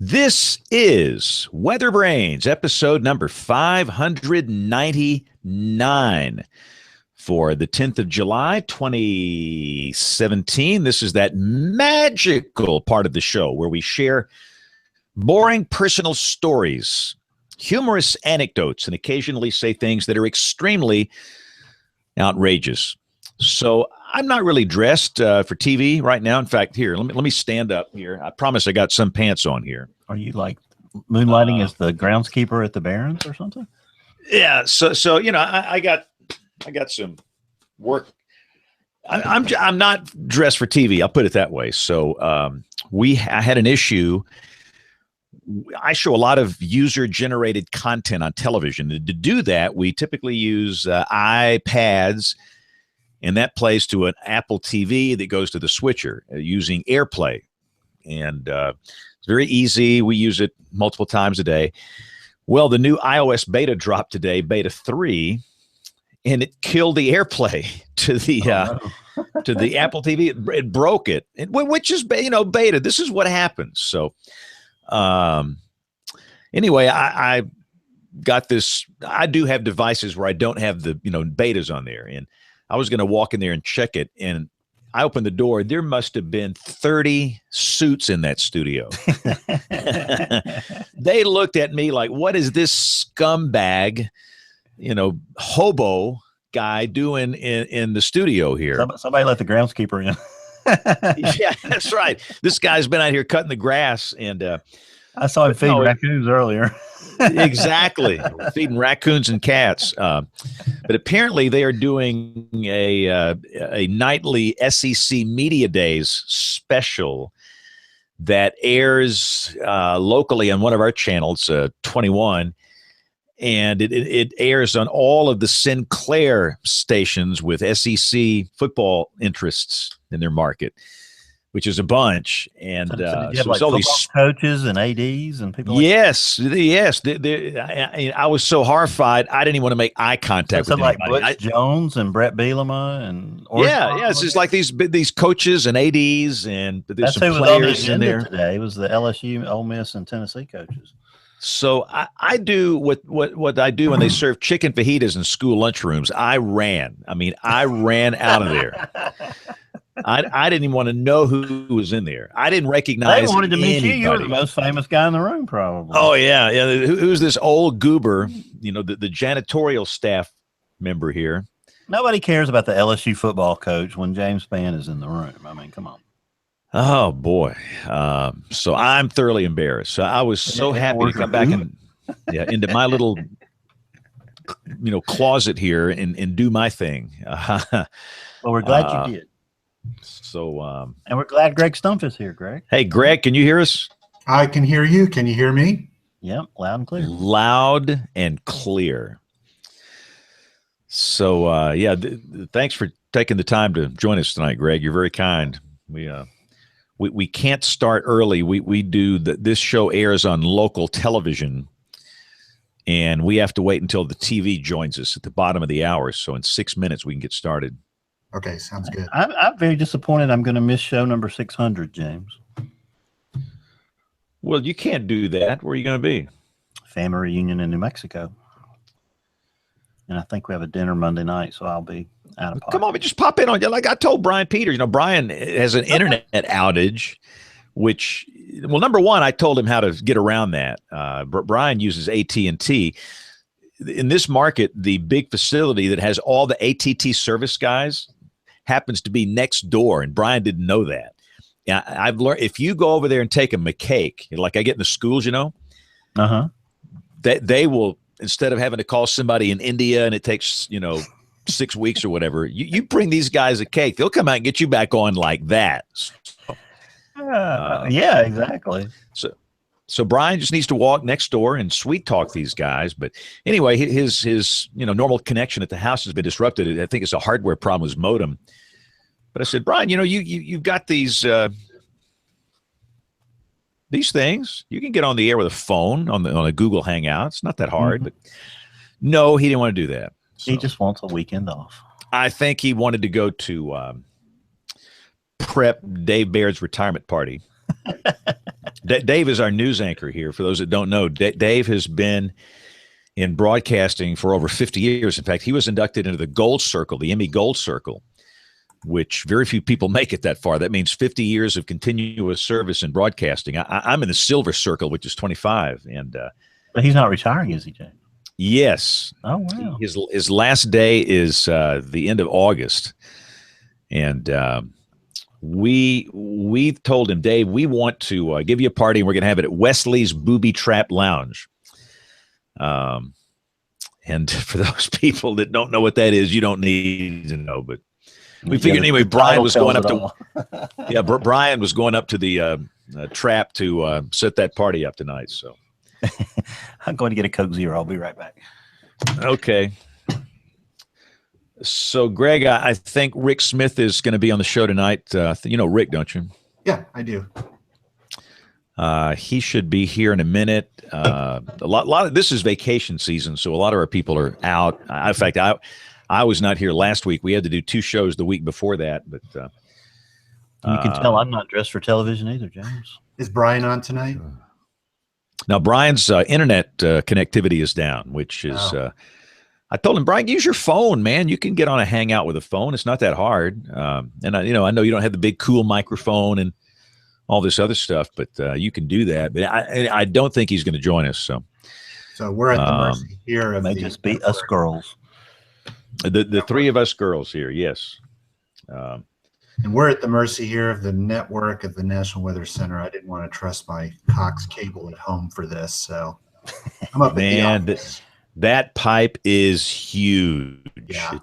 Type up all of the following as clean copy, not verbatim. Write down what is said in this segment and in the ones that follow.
This is WeatherBrains, episode number 599 for the 10th of July, 2017. This is that magical part of the show where we share boring personal stories, humorous anecdotes, and occasionally say things that are extremely outrageous. So I'm not really dressed for TV right now. In fact, here, let me stand up here. I promise I got some pants on here. Are you like moonlighting as the groundskeeper at the Barrens or something? Yeah. So you know, I got some work. I'm not dressed for TV. I'll put it that way. So I had an issue. I show a lot of user-generated content on television. To do that, we typically use iPads, and that plays to an Apple TV that goes to the switcher using AirPlay. And it's very easy. We use it multiple times a day. Well, the new iOS beta dropped today, beta 3, and it killed the AirPlay to the to the Apple TV. It broke it, which is beta. This is what happens. So anyway, I got this. I do have devices where I don't have the betas on there, and I was going to walk in there and check it, and I opened the door. There must have been 30 suits in that studio. They looked at me like, what is this scumbag, hobo guy doing in the studio here? Somebody let the groundskeeper in. Yeah, that's right. This guy's been out here cutting the grass, and I saw him feeding raccoons earlier. Exactly, feeding raccoons and cats. But apparently, they are doing a nightly SEC Media Days special that airs locally on one of our channels, 21, and it airs on all of the Sinclair stations with SEC football interests in their market, which is a bunch. And so you have so like all these coaches and ADs and people. Yes. I was so horrified, I didn't even want to make eye contact with like anybody. Butch Jones and Brett Bielema and it's just like these coaches and ADs, and there's That's some who was on the players in agenda there today. It was the LSU, Ole Miss, and Tennessee coaches. So I do what I do when they serve chicken fajitas in school lunchrooms. I ran out of there. I didn't even want to know who was in there. I didn't recognize. They wanted to meet anybody. you. You were the most famous guy in the room, probably. Oh yeah. Who's this old goober? The janitorial staff member here. Nobody cares about the LSU football coach when James Spann is in the room. I mean, come on. Oh boy. So I'm thoroughly embarrassed. So I was so happy to come back into my little closet here and do my thing. Well, we're glad you did. So and we're glad Greg Stumpf is here. Greg. Hey, Greg, can you hear us? I can hear you. Can you hear me? Yep, loud and clear. Loud and clear. So thanks for taking the time to join us tonight, Greg. You're very kind. We can't start early. We do this show airs on local television, and we have to wait until the TV joins us at the bottom of the hour. So in 6 minutes we can get started. Okay, sounds good. I'm very disappointed. I'm going to miss show number 600, James. Well, you can't do that. Where are you going to be? Family reunion in New Mexico. And I think we have a dinner Monday night, so I'll be out of pocket. Come on, just pop in on you. Like I told Brian Peters, Brian has an internet outage, which, well, number one, I told him how to get around that. Brian uses AT&T. In this market, the big facility that has all the AT&T service guys happens to be next door, and Brian didn't know that. I've learned if you go over there and take them a cake, like I get in the schools, that they will, instead of having to call somebody in India and it takes 6 weeks or whatever, you bring these guys a cake, they'll come out and get you back on like that. Yeah, exactly. So Brian just needs to walk next door and sweet talk these guys. But anyway, his normal connection at the house has been disrupted. I think it's a hardware problem with his modem. But I said, Brian, you've got these things. You can get on the air with a phone on a Google Hangout. It's not that hard. Mm-hmm. But no, he didn't want to do that. So he just wants a weekend off. I think he wanted to go to prep Dave Baird's retirement party. Dave is our news anchor here. For those that don't know, Dave has been in broadcasting for over 50 years. In fact, he was inducted into the Gold Circle, the Emmy Gold Circle, which very few people make it that far. That means 50 years of continuous service in broadcasting. I'm in the Silver Circle, which is 25. And But he's not retiring, is he, James? yes. Oh, wow. His last day is the end of August. And we told him, Dave, we want to give you a party, and we're going to have it at Wesley's Booby Trap Lounge. And for those people that don't know what that is, you don't need to know. But we figured anyway. Brian was going up to Brian was going up to the trap to set that party up tonight. So I'm going to get a Coke Zero. I'll be right back. Okay. So, Greg, I think Rick Smith is going to be on the show tonight. You know Rick, don't you? Yeah, I do. He should be here in a minute. A lot of this is vacation season, so a lot of our people are out. In fact, I was not here last week. We had to do 2 shows the week before that. But you can tell I'm not dressed for television either, James. Is Brian on tonight? Now, Brian's internet connectivity is down, which is I told him, Brian, use your phone, man. You can get on a hangout with a phone. It's not that hard. And I know you don't have the big cool microphone and all this other stuff, but you can do that. But I don't think he's going to join us. So we're at the mercy here of may just be us girls. The 3 of us girls here, yes. And we're at the mercy here of the network of the National Weather Center. I didn't want to trust my Cox cable at home for this, so I'm up at the office. That pipe is huge. Yeah.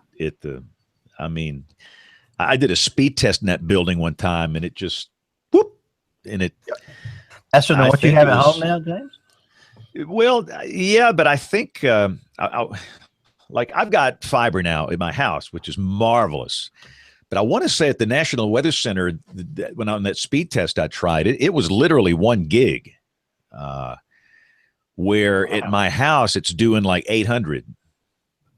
I mean, I did a speed test in that building one time, and it just whoop, and it. That's what you have at home now, James. Well, yeah, but I think like I've got fiber now in my house, which is marvelous. But I want to say at the National Weather Center, when on that speed test I tried, it was literally 1 gig. Where at my house it's doing like 800,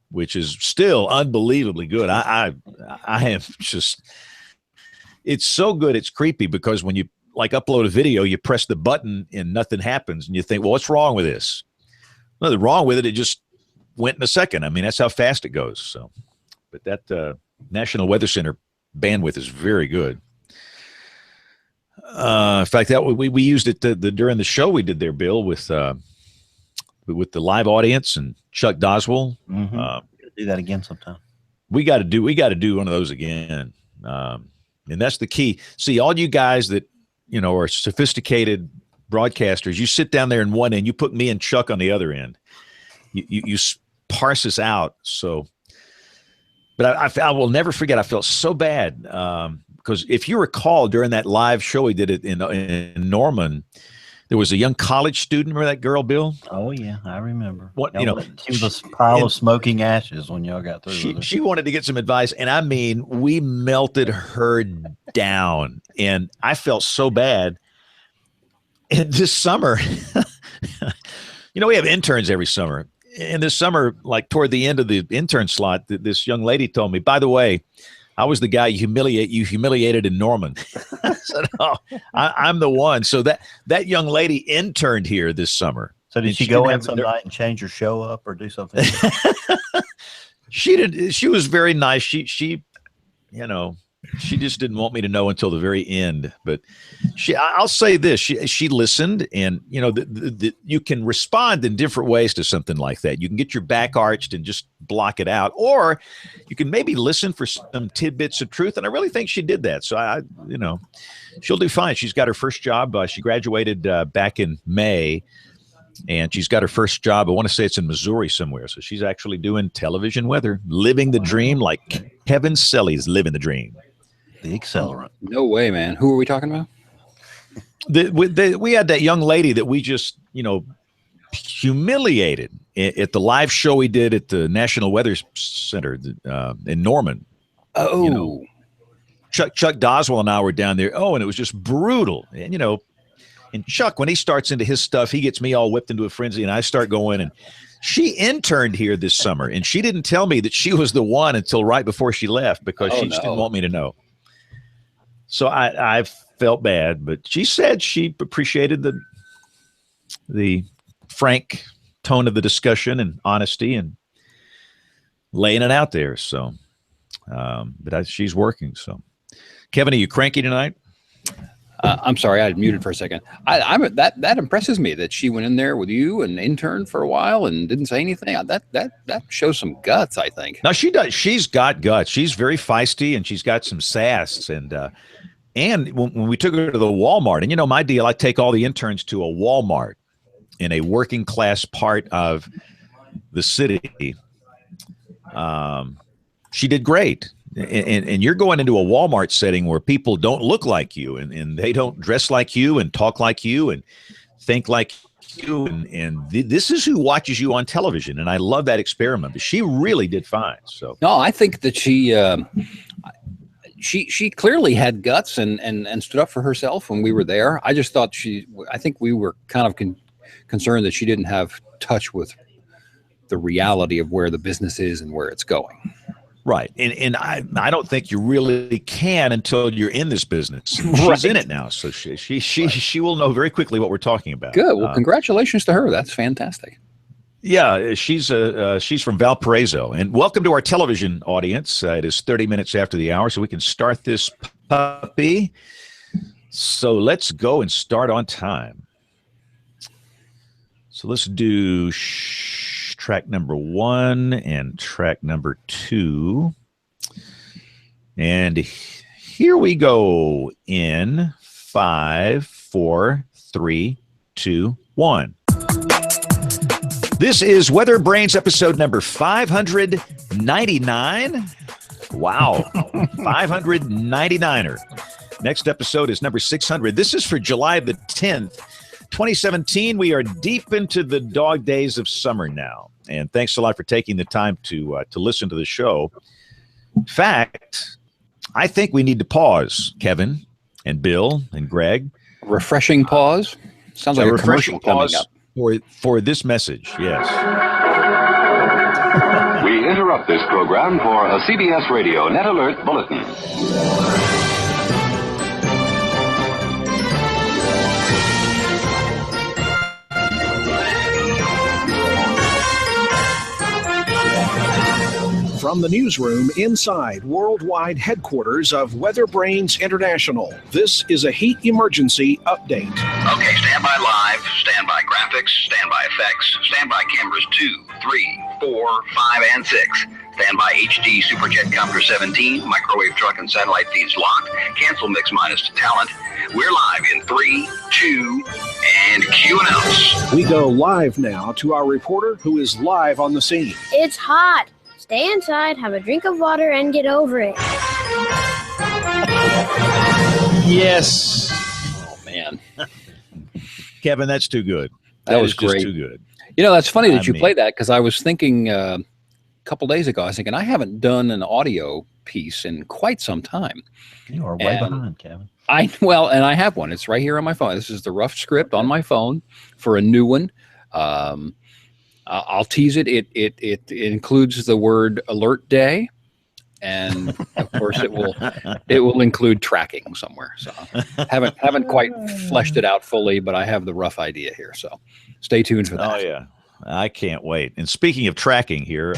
which is still unbelievably good. I am just, it's so good. It's creepy because when you like upload a video, you press the button and nothing happens. And you think, well, what's wrong with this? Nothing wrong with it. It just went in a second. I mean, that's how fast it goes. So, but that National Weather Center bandwidth is very good. In fact, that we used it during the show we did there, Bill, with the live audience and Chuck Doswell. Mm-hmm. Do that again sometime. We got to do one of those again. And that's the key. See, all you guys that, are sophisticated broadcasters, you sit down there in one end, you put me and Chuck on the other end. You parse us out. So, but I will never forget. I felt so bad because if you recall during that live show we did it in Norman, there was a young college student. Remember that girl, Bill? Oh yeah, I remember. She was a pile of smoking ashes when y'all got through. She wanted to get some advice, and I mean, we melted her down, and I felt so bad. And this summer, we have interns every summer. And this summer, like toward the end of the intern slot, this young lady told me, by the way, I was the guy you humiliated in Norman. I said, oh, I'm the one. So that young lady interned here this summer. So did she go in some night and change her show up or do something? She did. She was very nice. She just didn't want me to know until the very end. But I'll say this: she listened, and you can respond in different ways to something like that. You can get your back arched and just block it out, or you can maybe listen for some tidbits of truth. And I really think she did that. So she'll do fine. She's got her first job. She graduated back in May. And she's got her first job. I want to say it's in Missouri somewhere. So she's actually doing television weather, living the dream like Kevin Selly's living the dream. The accelerant. No way, man. Who are we talking about? We had that young lady that we just, humiliated at the live show we did at the National Weather Center in Norman. Oh. Chuck Doswell and I were down there. Oh, and it was just brutal. And, and Chuck, when he starts into his stuff, he gets me all whipped into a frenzy, and I start going. And she interned here this summer, and she didn't tell me that she was the one until right before she left because she just didn't want me to know. So I felt bad, but she said she appreciated the frank tone of the discussion and honesty and laying it out there. So, but she's working. So, Kevin, are you cranky tonight? I'm sorry, I had muted for a second. That impresses me that she went in there with you and interned for a while and didn't say anything. That shows some guts, I think. No, she does. She's got guts. She's very feisty and she's got some sass. And when we took her to the Walmart, and my deal, I take all the interns to a Walmart in a working class part of the city. She did great. And you're going into a Walmart setting where people don't look like you and they don't dress like you and talk like you and think like you. And this is who watches you on television. And I love that experiment. But she really did fine. So no, I think that she clearly had guts and stood up for herself when we were there. I just thought I think we were kind of concerned that she didn't have touch with the reality of where the business is and where it's going. Right. And I don't think you really can until you're in this business. She's in it now. So she will know very quickly what we're talking about. Good. Well, congratulations to her. That's fantastic. Yeah, she's from Valparaiso. And welcome to our television audience. It is 30 minutes after the hour, so we can start this puppy. So let's go and start on time. So let's do track number 1 and track number 2. And here we go in 5, 4, 3, 2, 1. This is WeatherBrains episode number 599. Wow, 599er. Next episode is number 600. This is for July the 10th, 2017. We are deep into the dog days of summer now. And thanks a lot for taking the time to listen to the show. In fact, I think we need to pause, Kevin and Bill and Greg. Refreshing pause? Sounds like a commercial coming up. For this message, yes. We interrupt this program for a CBS Radio Net Alert Bulletin. From the newsroom inside worldwide headquarters of WeatherBrains International, this is a heat emergency update. Okay, stand by live, stand by graphics, stand by effects, stand by cameras 2, 3, 4, 5, and 6. Stand by HD Superjet Copter 17, microwave truck and satellite feeds locked. Cancel mix minus to talent. We're live in 3, 2, and cue announce. We go live now to our reporter who is live on the scene. It's hot. Stay inside, have a drink of water, and get over it. Yes. Oh, man. Kevin, that's too good. That was is just great. too good. That's funny that you played that because I was thinking a couple days ago, I haven't done an audio piece in quite some time. You are way behind, Kevin. And I have one. It's right here on my phone. This is the rough script on my phone for a new one. I'll tease it. It includes the word alert day, and of course it will include tracking somewhere. So haven't quite fleshed it out fully, but I have the rough idea here. So stay tuned for that. Oh yeah, I can't wait. And speaking of tracking here,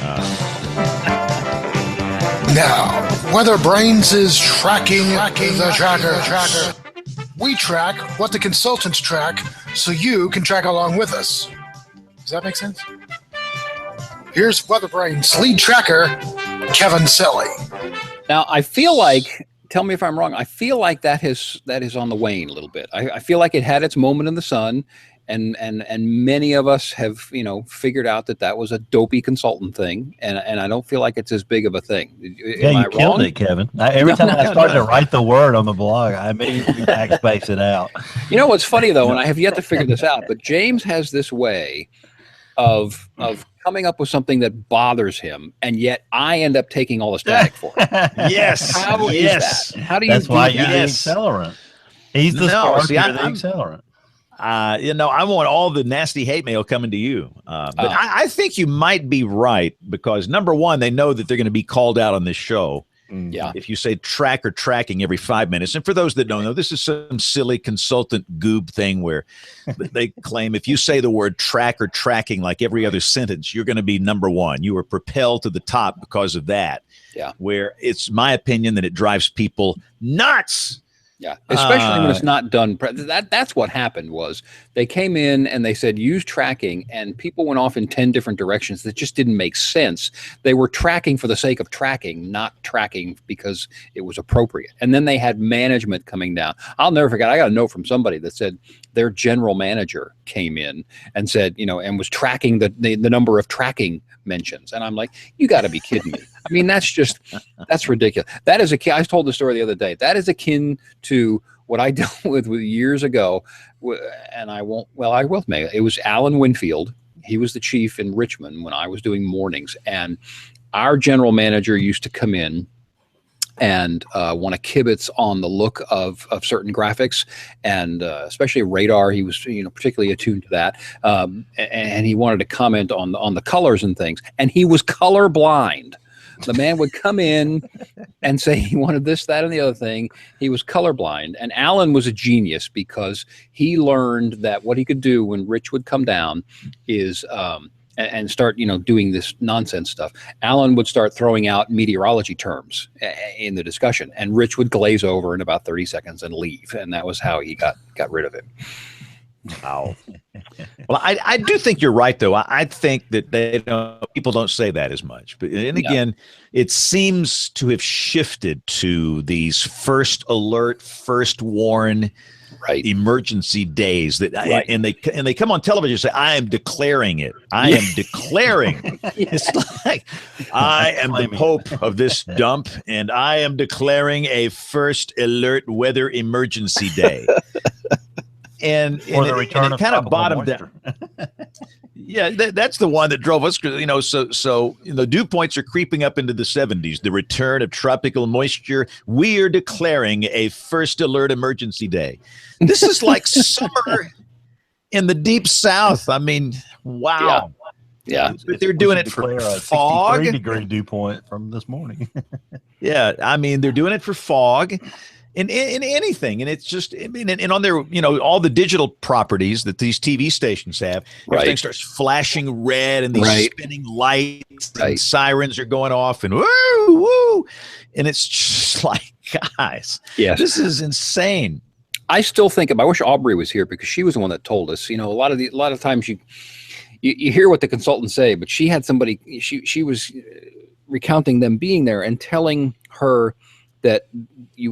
now WeatherBrains is tracking the tracker. We track what the consultants track, so you can track along with us. Does that make sense? Here's WeatherBrains lead tracker, Kevin Selly. Now, I feel like, tell me if I'm wrong, I feel like that is on the wane a little bit. I feel like it had its moment in the sun, and many of us have, figured out that was a dopey consultant thing, and I don't feel like it's as big of a thing. Yeah, you killed it, Kevin. Every time I started to write the word on the blog, I immediately backspace it out. You know what's funny, though, and I have yet to figure this out, but James has this way of coming up with something that bothers him, and yet I end up taking all the static for it. yes. How is that? How do you That's do why that? you're the accelerant. He's the spark, you're the accelerant. I want all the nasty hate mail coming to you. I think you might be right because, number one, they know that they're going to be called out on this show. Yeah. If you say track or tracking every 5 minutes, and for those that don't know, this is some silly consultant goob thing where they claim if you say the word track or tracking like every other sentence, you're going to be number one. You are propelled to the top because of that. Yeah. Where it's my opinion that it drives people nuts. Yeah, especially when it's not done. That's what happened was they came in and they said use tracking, and people went off in 10 different directions that just didn't make sense. They were tracking for the sake of tracking, not tracking because it was appropriate. And then they had management coming down. I'll never forget. I got a note from somebody that said their general manager came in and said, and was tracking the number of tracking mentions. And I'm like, you got to be kidding me. I mean, that's ridiculous. That is I told the story the other day. That is akin to what I dealt with years ago. And I will make it. It was Alan Winfield. He was the chief in Richmond when I was doing mornings. And our general manager used to come in and want to kibitz on the look of certain graphics, and especially radar. He was particularly attuned to that, and he wanted to comment on the colors and things. And he was color blind. The man would come in and say he wanted this, that, and the other thing. He was colorblind. And Alan was a genius because he learned that what he could do when Rich would come down is and start, doing this nonsense stuff. Alan would start throwing out meteorology terms in the discussion, and Rich would glaze over in about 30 seconds and leave. And that was how he got rid of him. Wow. Well, I do think you're right, though. I think that people don't say that as much. But and again, it seems to have shifted to these first alert, first warn, emergency days and they come on television and say, I am declaring it. I am declaring. It's like I am the Pope of this dump, and I am declaring a first alert weather emergency day. And it kind of bottomed out. Yeah, that's the one that drove us. So the dew points are creeping up into the 70s. The return of tropical moisture. We are declaring a first alert emergency day. This is like summer in the deep South. I mean, wow. Yeah. But they're doing it for fog. 63-degree dew point from this morning. Yeah, I mean, they're doing it for fog. In anything, and it's just, and on their, all the digital properties that these TV stations have, everything starts flashing red, and these spinning lights, and sirens are going off, and woo, and it's just like, guys, this is insane. I still think I wish Aubrey was here because she was the one that told us. A lot of times you hear what the consultants say, but she had somebody. She was recounting them being there and telling her that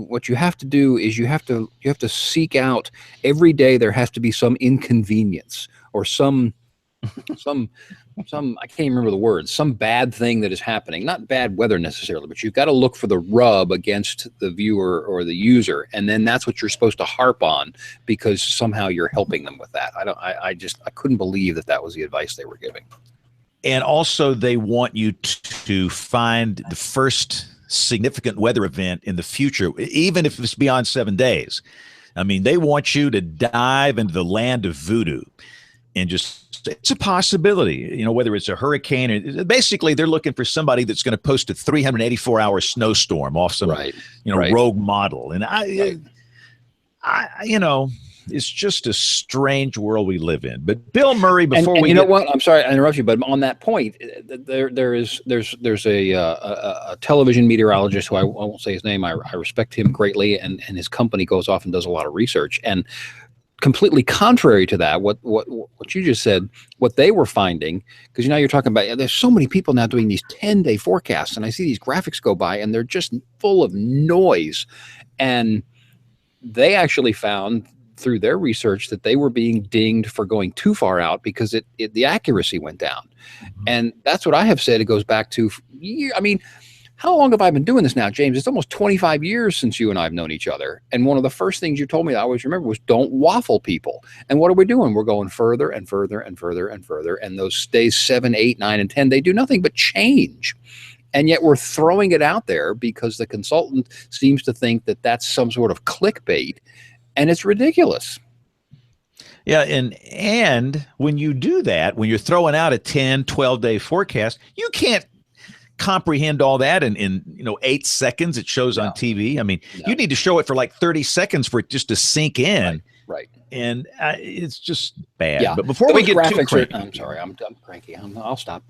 what you have to do is you have to seek out every day. There has to be some inconvenience or some I can't remember the words, some bad thing that is happening, not bad weather necessarily, but you've got to look for the rub against the viewer or the user. And then that's what you're supposed to harp on because somehow you're helping them with that. I couldn't believe that was the advice they were giving. And also they want you to find the first significant weather event in the future, even if it's beyond 7 days. I mean, they want you to dive into the land of voodoo and just, it's a possibility, whether it's a hurricane or basically they're looking for somebody that's going to post a 384-hour snowstorm off some, rogue model. And it's just a strange world we live in. But Bill Murray, what? I'm sorry I interrupt you, but on that point, there's a television meteorologist who I won't say his name. I respect him greatly, and his company goes off and does a lot of research. And completely contrary to that, what you just said, what they were finding, because you're talking about there's so many people now doing these 10-day forecasts, and I see these graphics go by, and they're just full of noise. And they actually found through their research that they were being dinged for going too far out because the accuracy went down. And that's what I have said. It goes back to, how long have I been doing this now, James? It's almost 25 years since you and I have known each other. And one of the first things you told me I always remember was don't waffle people. And what are we doing? We're going further and further and further and further. And those days 7, 8, 9, and 10, they do nothing but change. And yet we're throwing it out there because the consultant seems to think that that's some sort of clickbait. And it's ridiculous. Yeah, and when you do that, when you're throwing out a 10, 12-day forecast, you can't comprehend all that in 8 seconds it shows on TV. I mean, you need to show it for like 30 seconds for it just to sink in. Right. And it's just bad. Yeah. But before we get too cranky, I'm sorry, I'm cranky. I'll stop.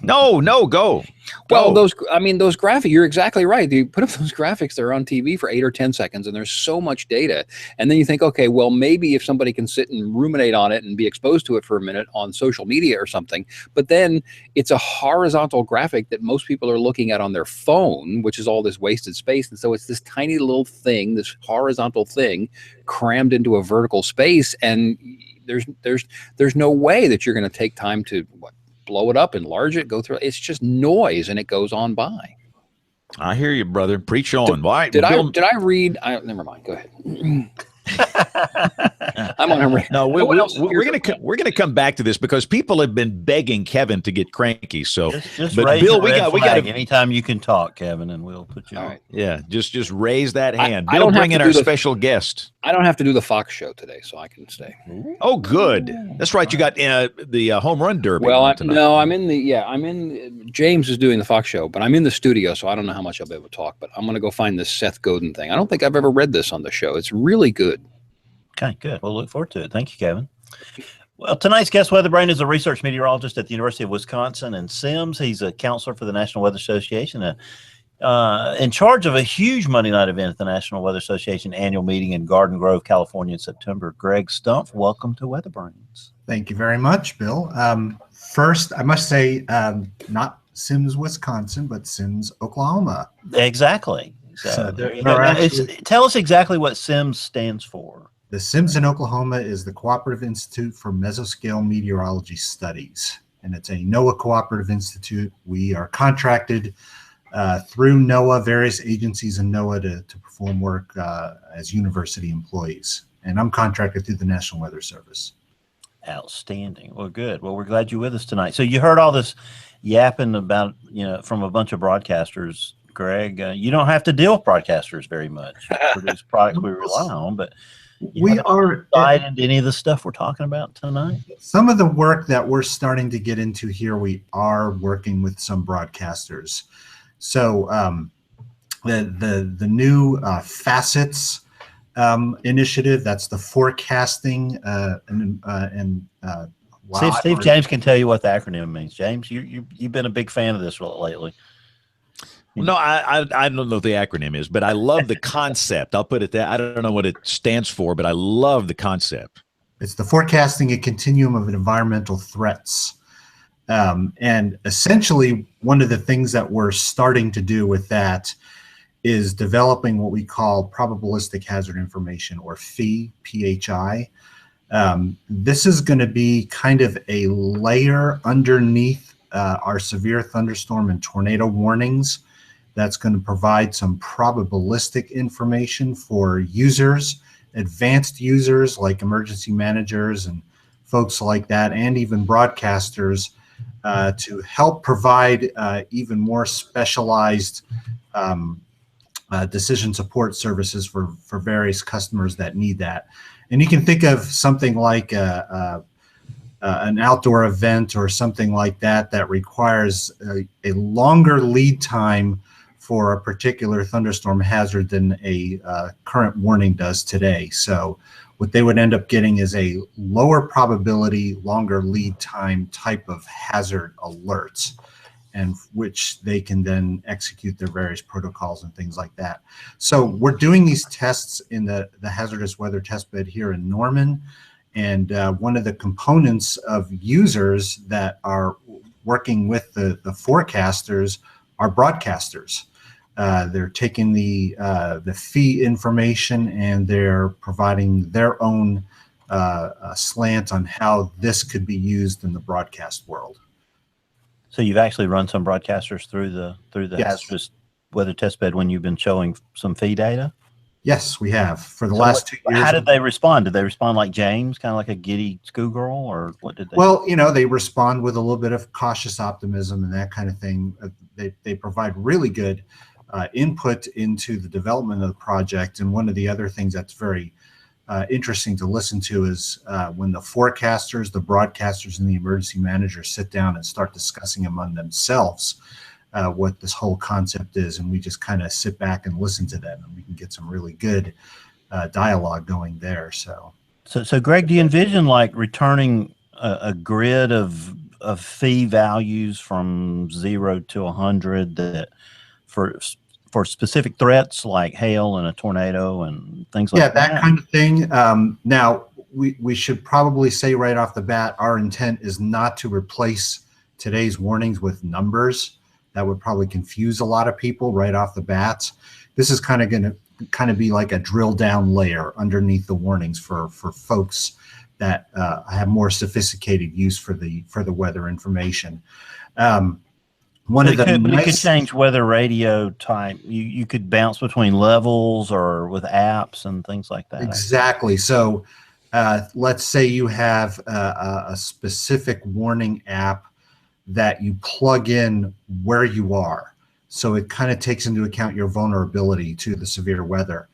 No, go. Well, those graphics, you're exactly right. You put up those graphics, they're on TV for 8 or 10 seconds, and there's so much data. And then you think, okay, well, maybe if somebody can sit and ruminate on it and be exposed to it for a minute on social media or something, but then it's a horizontal graphic that most people are looking at on their phone, which is all this wasted space. And so it's this tiny little thing, this horizontal thing crammed into a vertical space. And there's no way that you're going to take time to blow it up, enlarge it, go through. It's just noise, and it goes on by. I hear you, brother. Preach on. Why? Did I read? Never mind. Go ahead. I'm on a No, we're gonna come back to this because people have been begging Kevin to get cranky. So, just but raise Bill, we got to anytime you can talk, Kevin, and we'll put you all on. right. Yeah, just raise that hand. I Bill, don't have bring to in do our the- special guest. I don't have to do the Fox show today, so I can stay. Oh, good. That's right. You got the home run derby. Well, tonight. James is doing the Fox show, but I'm in the studio, so I don't know how much I'll be able to talk. But I'm going to go find this Seth Godin thing. I don't think I've ever read this on the show. It's really good. Okay, good. We'll look forward to it. Thank you, Kevin. Well, tonight's guest, WeatherBrain, is a research meteorologist at the University of Wisconsin in Sims. He's a counselor for the National Weather Association, in charge of a huge Monday night event at the National Weather Association annual meeting in Garden Grove, California in September. Greg Stumpf, welcome to WeatherBrains. Thank you very much, Bill. First, I must say, not Sims, Wisconsin, but Sims, Oklahoma. Exactly. So tell us exactly what Sims stands for. The Sims in Oklahoma is the Cooperative Institute for Mesoscale Meteorology Studies, and it's a NOAA cooperative institute. We are contracted through NOAA, various agencies in NOAA to perform work as university employees, and I'm contracted through the National Weather Service. Outstanding. Well, good. Well, we're glad you're with us tonight. So you heard all this yapping about, from a bunch of broadcasters, Greg. You don't have to deal with broadcasters very much. Produce products we rely on, but we are tied into any of the stuff we're talking about tonight. Some of the work that we're starting to get into here, we are working with some broadcasters. So the new Facets initiative, that's the forecasting See if Steve James can tell you what the acronym means. James, you've been a big fan of this lately. No, I don't know what the acronym is, but I love the concept. I'll put it that. I don't know what it stands for, but I love the concept. It's the forecasting a continuum of environmental threats. And essentially, one of the things that we're starting to do with that is developing what we call probabilistic hazard information, or PHI. This is going to be kind of a layer underneath our severe thunderstorm and tornado warnings. That's going to provide some probabilistic information for users, advanced users like emergency managers and folks like that, and even broadcasters, to help provide even more specialized decision support services for various customers that need that. And you can think of something like an outdoor event or something like that that requires a longer lead time for a particular thunderstorm hazard than a current warning does today. So what they would end up getting is a lower probability, longer lead time type of hazard alerts, and which they can then execute their various protocols and things like that. So we're doing these tests in the hazardous weather test bed here in Norman. And one of the components of users that are working with the forecasters are broadcasters. They're taking the fee information and they're providing their own slant on how this could be used in the broadcast world. So you've actually run some broadcasters through the Yes. hazardous weather test bed when you've been showing some fee data? Yes, we have for the last 2 years. How did they respond? Did they respond like James, kind of like a giddy schoolgirl, or what did they? Well, they respond with a little bit of cautious optimism and that kind of thing. They provide really good input into the development of the project. And one of the other things that's very interesting to listen to is when the forecasters, the broadcasters, and the emergency managers sit down and start discussing among themselves what this whole concept is, and we just kind of sit back and listen to them, and we can get some really good dialogue going there. So Greg, do you envision like returning a grid of fee values from 0 to 100 that for specific threats like hail and a tornado and things like that? Yeah, that kind of thing. Now, we should probably say right off the bat, our intent is not to replace today's warnings with numbers. That would probably confuse a lot of people right off the bat. This is kind of going to be like a drill down layer underneath the warnings for folks that have more sophisticated use for the weather information. You could change weather radio type. You could bounce between levels or with apps and things like that. Exactly. So let's say you have a specific warning app that you plug in where you are. So it kind of takes into account your vulnerability to the severe weather.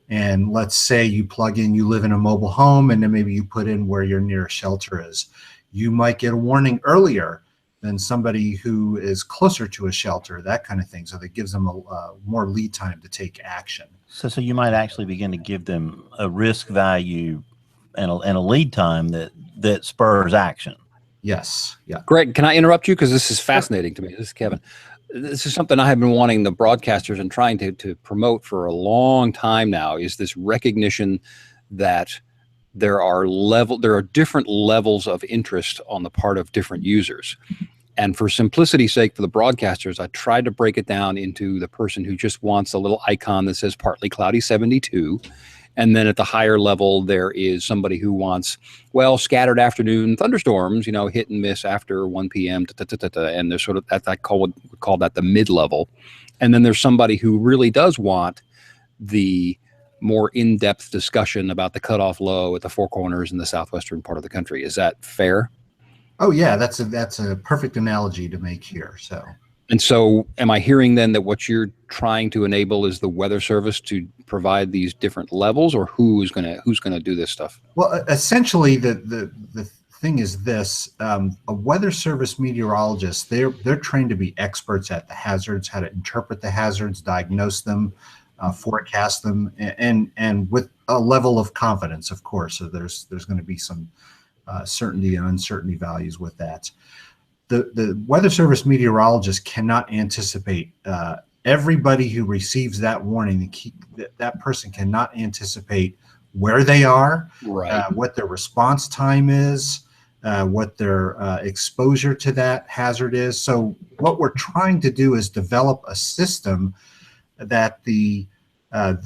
And let's say you plug in, you live in a mobile home, and then maybe you put in where your nearest shelter is. You might get a warning earlier than somebody who is closer to a shelter, that kind of thing. So that gives them a more lead time to take action. So you might actually begin to give them a risk value and a lead time that spurs action. Yes. Yeah. Greg, can I interrupt you? Because this is fascinating to me. This is Kevin. This is something I have been wanting the broadcasters and trying to promote for a long time now, is this recognition that there are different levels of interest on the part of different users. And for simplicity's sake, for the broadcasters, I tried to break it down into the person who just wants a little icon that says partly cloudy 72. And then at the higher level, there is somebody who wants, well, scattered afternoon thunderstorms, hit and miss after 1 p.m. And there's sort of that, I would call that the mid-level. And then there's somebody who really does want the more in-depth discussion about the cutoff low at the Four Corners in the southwestern part of the country. Is that fair? Oh yeah, that's a perfect analogy to make here. And so am I hearing then that what you're trying to enable is the Weather Service to provide these different levels, or who's going to do this stuff? Well, essentially the thing is this, a Weather Service meteorologist, they're trained to be experts at the hazards, how to interpret the hazards, diagnose them, forecast them, and with a level of confidence, of course. So there's going to be some certainty and uncertainty values with that. The Weather Service meteorologist cannot anticipate everybody who receives that warning. That person cannot anticipate where they are, right, what their response time is, what their exposure to that hazard is. So what we're trying to do is develop a system that the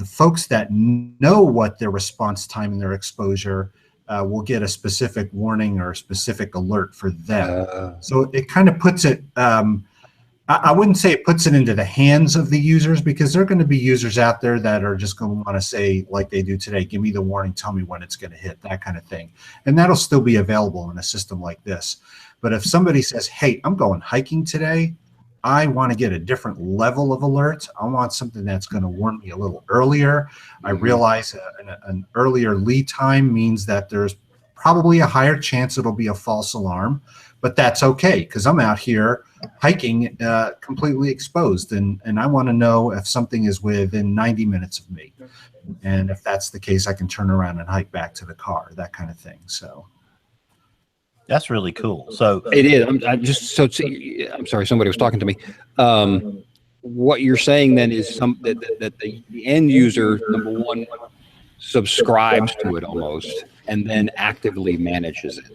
folks that know what their response time and their exposure will get a specific warning or a specific alert for them. So it kind of puts it, I wouldn't say it puts it into the hands of the users, because there are going to be users out there that are just going to want to say, like they do today, give me the warning, tell me when it's going to hit, that kind of thing. And that'll still be available in a system like this. But if somebody says, hey, I'm going hiking today, I want to get a different level of alert. I want something that's going to warn me a little earlier. I realize an earlier lead time means that there's probably a higher chance it'll be a false alarm, but that's okay, because I'm out here hiking completely exposed, and I want to know if something is within 90 minutes of me. And if that's the case, I can turn around and hike back to the car, that kind of thing. So that's really cool. So it is. I'm sorry, somebody was talking to me. What you're saying then is that the end user, number one, subscribes to it almost, and then actively manages it.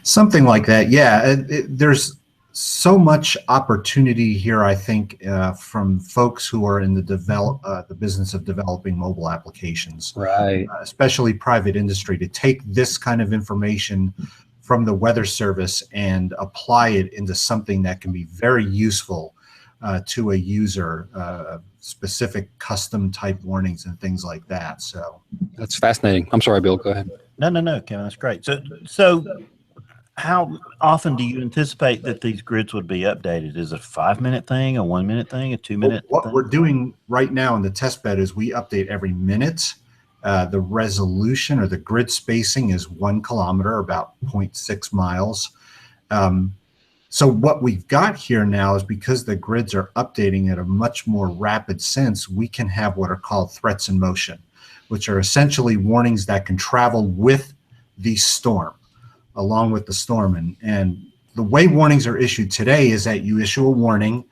Something like that, yeah. There's so much opportunity here, I think, from folks who are in the business of developing mobile applications, right? Especially private industry, to take this kind of information from the Weather Service and apply it into something that can be very useful to a user, specific custom type warnings and things like that. So that's fascinating. I'm sorry, Bill, go ahead. No, Kevin, that's great. So how often do you anticipate that these grids would be updated? Is it a 5-minute thing, a 1-minute thing, a 2-minute What thing? we're doing right now in the test bed is we update every minute. The resolution or the grid spacing is 1 kilometer, about 0.6 miles. So what we've got here now is, because the grids are updating at a much more rapid sense, we can have what are called threats in motion, which are essentially warnings that can travel with the storm, along with the storm. And the way warnings are issued today is that you issue a warning,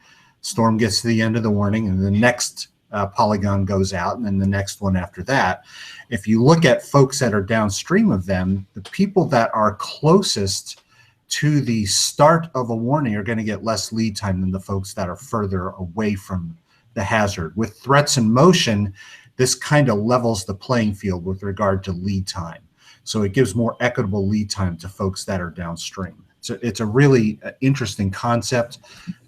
storm gets to the end of the warning, and the next polygon goes out, and then the next one after that. If you look at folks that are downstream of them, the people that are closest to the start of a warning are going to get less lead time than the folks that are further away from the hazard. With threats in motion, this kind of levels the playing field with regard to lead time. So it gives more equitable lead time to folks that are downstream. So it's a really interesting concept.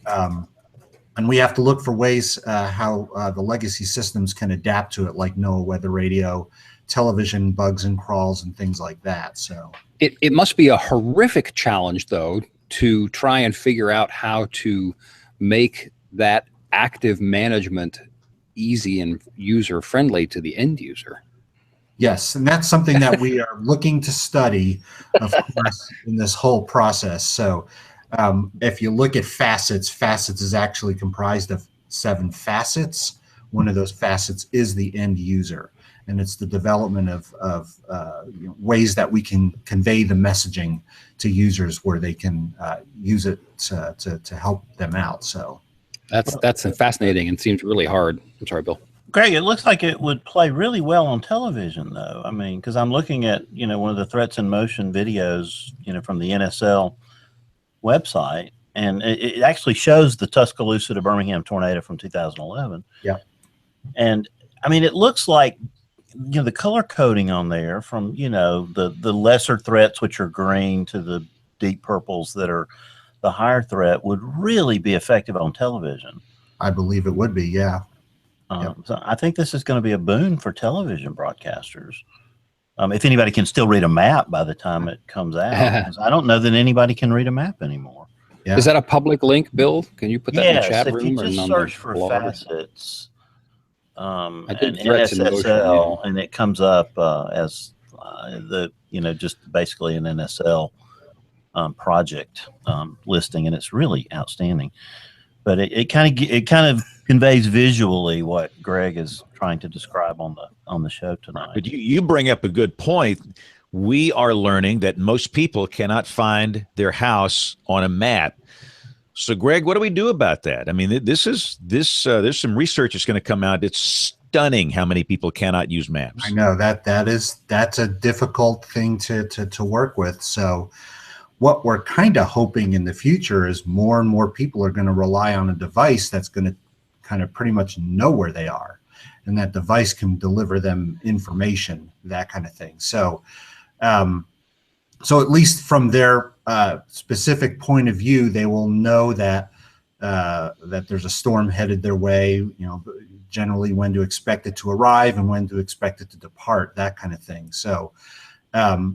And we have to look for ways how the legacy systems can adapt to it, like NOAA weather radio, television bugs and crawls, and things like that. So it must be a horrific challenge, though, to try and figure out how to make that active management easy and user friendly to the end user. Yes, and that's something that we are looking to study, of course, in this whole process. So if you look at facets is actually comprised of 7 facets. One of those facets is the end user, and it's the development of ways that we can convey the messaging to users where they can use it to help them out. So that's fascinating and seems really hard. I'm sorry, Bill. Greg, it looks like it would play really well on television, though. I mean, because I'm looking at, one of the threats in motion videos, from the NSL website, and it actually shows the Tuscaloosa to Birmingham tornado from 2011. Yeah. And I mean, it looks like, the color coding on there from, the lesser threats, which are green, to the deep purples that are the higher threat, would really be effective on television. I believe it would be, yeah. So I think this is going to be a boon for television broadcasters. If anybody can still read a map by the time it comes out, 'cause I don't know that anybody can read a map anymore. Yeah. Is that a public link, Bill? Can you put that in the chat room? If you or just search for facets, I and did threats in motion, NSSL, and it comes up as just basically an NSL project listing, and it's really outstanding. But it kind of conveys visually what Greg is trying to describe on the show tonight. But you bring up a good point. We are learning that most people cannot find their house on a map. So, Greg, what do we do about that? I mean, there's some research that's going to come out. It's stunning how many people cannot use maps. I know that's a difficult thing to work with. So what we're kind of hoping in the future is more and more people are going to rely on a device that's going to kind of pretty much know where they are, and that device can deliver them information, that kind of thing. So, so at least from their specific point of view, they will know that that there's a storm headed their way, generally when to expect it to arrive and when to expect it to depart, that kind of thing. So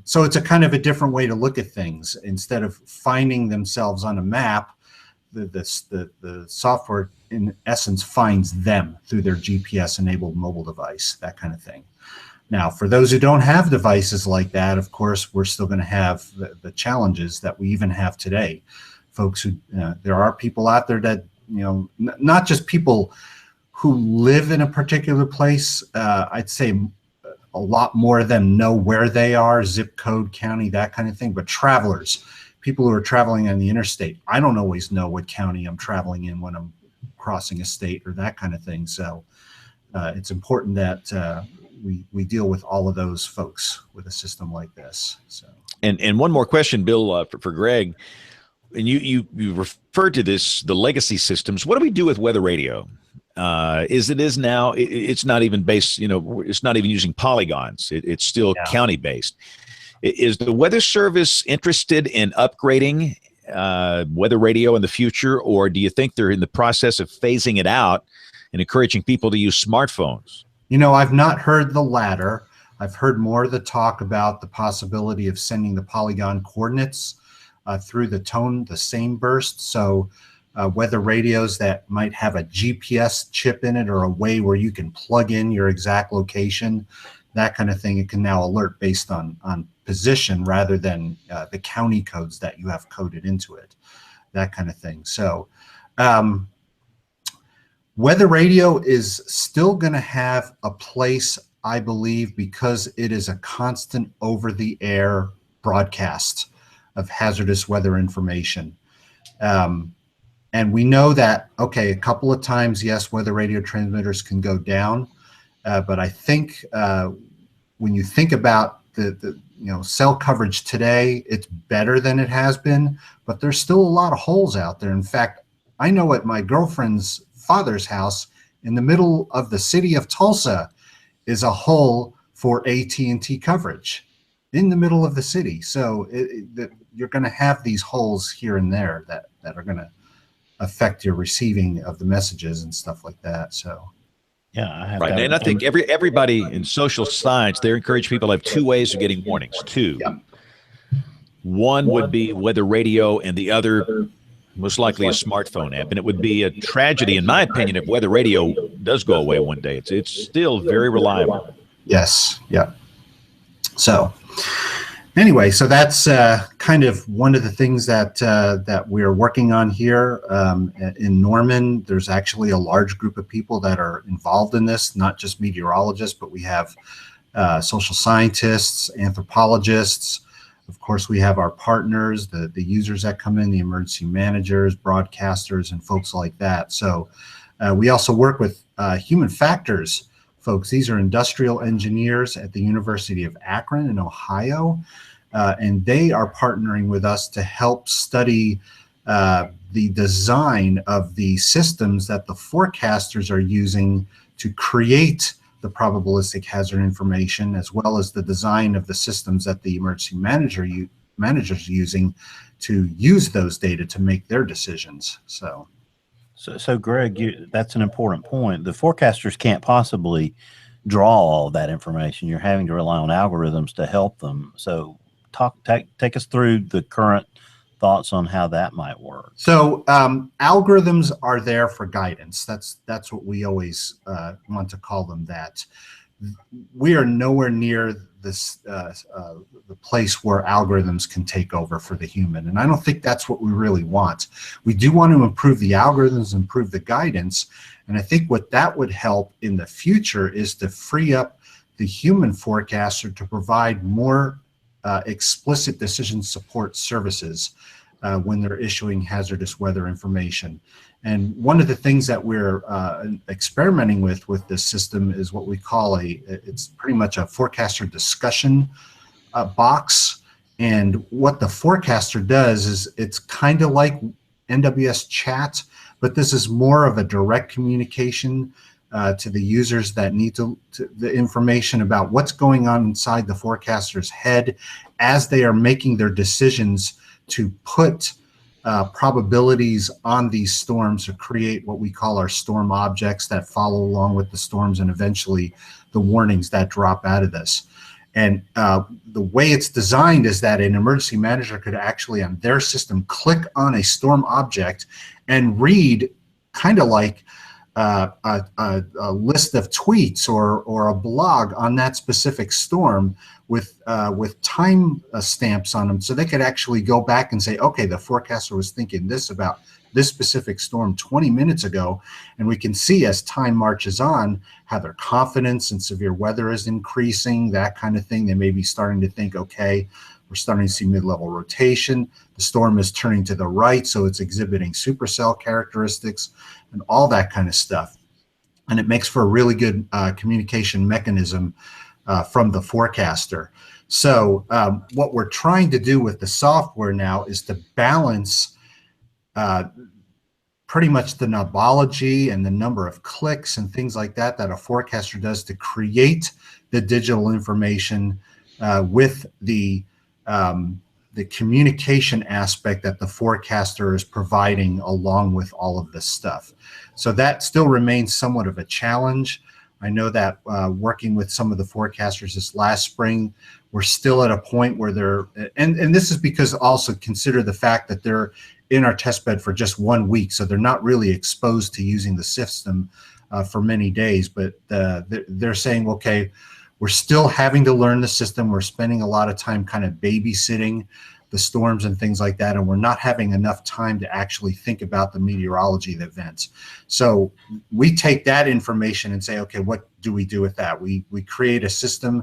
so it's a kind of a different way to look at things. Instead of finding themselves on a map, the software in essence finds them through their GPS enabled mobile device, that kind of thing. Now, for those who don't have devices like that, of course, we're still going to have the challenges that we even have today. Folks who, there are people out there that, not just people who live in a particular place, I'd say a lot more of them know where they are, zip code, county, that kind of thing, but travelers, people who are traveling on the interstate, I don't always know what county I'm traveling in when I'm crossing a state or that kind of thing. So it's important that we deal with all of those folks with a system like this. So, and one more question, Bill, for Greg, and you referred to this, the legacy systems. What do we do with weather radio? Is now, it's not even based, it's not even using polygons. It's still county based. Is the Weather Service interested in upgrading weather radio in the future, or do you think they're in the process of phasing it out and encouraging people to use smartphones? I've not heard the latter. I've heard more of the talk about the possibility of sending the polygon coordinates through the same burst. So weather radios that might have a GPS chip in it, or a way where you can plug in your exact location, that kind of thing. It can now alert based on position rather than the county codes that you have coded into it. that kind of thing. So weather radio is still going to have a place, I believe, because it is a constant over-the-air broadcast of hazardous weather information. And we know that, okay, a couple of times, yes, weather radio transmitters can go down, but I think when you think about the cell coverage today, it's better than it has been, but there's still a lot of holes out there. In fact, I know at my girlfriend's father's house in the middle of the city of Tulsa is a hole for AT&T coverage in the middle of the city. So you're going to have these holes here and there that are going to affect your receiving of the messages and stuff like that. So yeah, I have right. And I think everybody in social science, they encourage people to have two ways of getting warnings. Two. Yep. One would be weather radio, and the other most likely a smartphone app. And it would be a tragedy, in my opinion, if weather radio does go away one day. It's still very reliable. Yes. Yeah. So anyway, so that's kind of one of the things that we're working on here in Norman. There's actually a large group of people that are involved in this, not just meteorologists, but we have social scientists, anthropologists. Of course, we have our partners, the users that come in, the emergency managers, broadcasters, and folks like that. So we also work with human factors folks. These are industrial engineers at the University of Akron in Ohio, and they are partnering with us to help study the design of the systems that the forecasters are using to create the probabilistic hazard information, as well as the design of the systems that the emergency managers are using to use those data to make their decisions. So Greg, that's an important point. The forecasters can't possibly draw all of that information. You're having to rely on algorithms to help them. So take us through the current thoughts on how that might work. So algorithms are there for guidance. That's what we always want to call them. That we are nowhere near this the place where algorithms can take over for the human, and I don't think that's what we really want. We do want to improve the algorithms, improve the guidance, and I think what that would help in the future is to free up the human forecaster to provide more explicit decision support services when they're issuing hazardous weather information. And one of the things that we're experimenting with this system is what we call it's pretty much a forecaster discussion box. And what the forecaster does is it's kind of like NWS chat, but this is more of a direct communication to the users that need the information about what's going on inside the forecaster's head as they are making their decisions to put probabilities on these storms, to create what we call our storm objects that follow along with the storms and eventually the warnings that drop out of this. And the way it's designed is that an emergency manager could actually on their system click on a storm object and read kind of like a list of tweets or a blog on that specific storm with time stamps on them, so they could actually go back and say, okay, the forecaster was thinking this about this specific storm 20 minutes ago, and we can see as time marches on how their confidence in severe weather is increasing, that kind of thing. They may be starting to think, okay, we're starting to see mid-level rotation, the storm is turning to the right, so it's exhibiting supercell characteristics and all that kind of stuff. And it makes for a really good communication mechanism from the forecaster. So what we're trying to do with the software now is to balance pretty much the knobology and the number of clicks and things like that that a forecaster does to create the digital information with the communication aspect that the forecaster is providing along with all of this stuff. So that still remains somewhat of a challenge. I know that working with some of the forecasters this last spring, we're still at a point where they're, and this is because also consider the fact that they're in our test bed for just 1 week, so they're not really exposed to using the system for many days, but they're saying, okay, we're still having to learn the system. We're spending a lot of time kind of babysitting the storms and things like that, and we're not having enough time to actually think about the meteorology of the events. So we take that information and say, okay, what do we do with that? We create a system,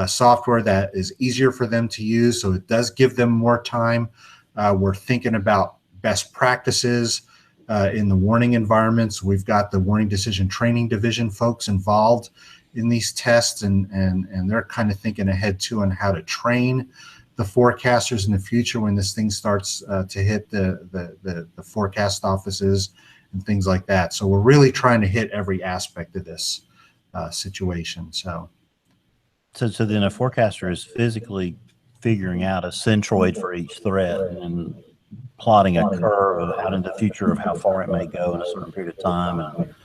software that is easier for them to use, so it does give them more time. We're thinking about best practices in the warning environments. We've got the Warning Decision Training Division folks involved in these tests, and they're kind of thinking ahead too on how to train the forecasters in the future when this thing starts to hit the forecast offices and things like that. So we're really trying to hit every aspect of this situation. So then a forecaster is physically figuring out a centroid for each threat and plotting a curve out into the future of how far it may go in a certain period of time and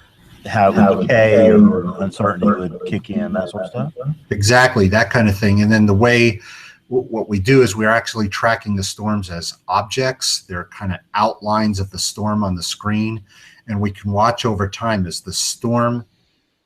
how the decay or uncertainty would kick in, that sort of stuff. Exactly, that kind of thing. And then the way what we do is we're actually tracking the storms as objects. They're kind of outlines of the storm on the screen, and we can watch over time as the storm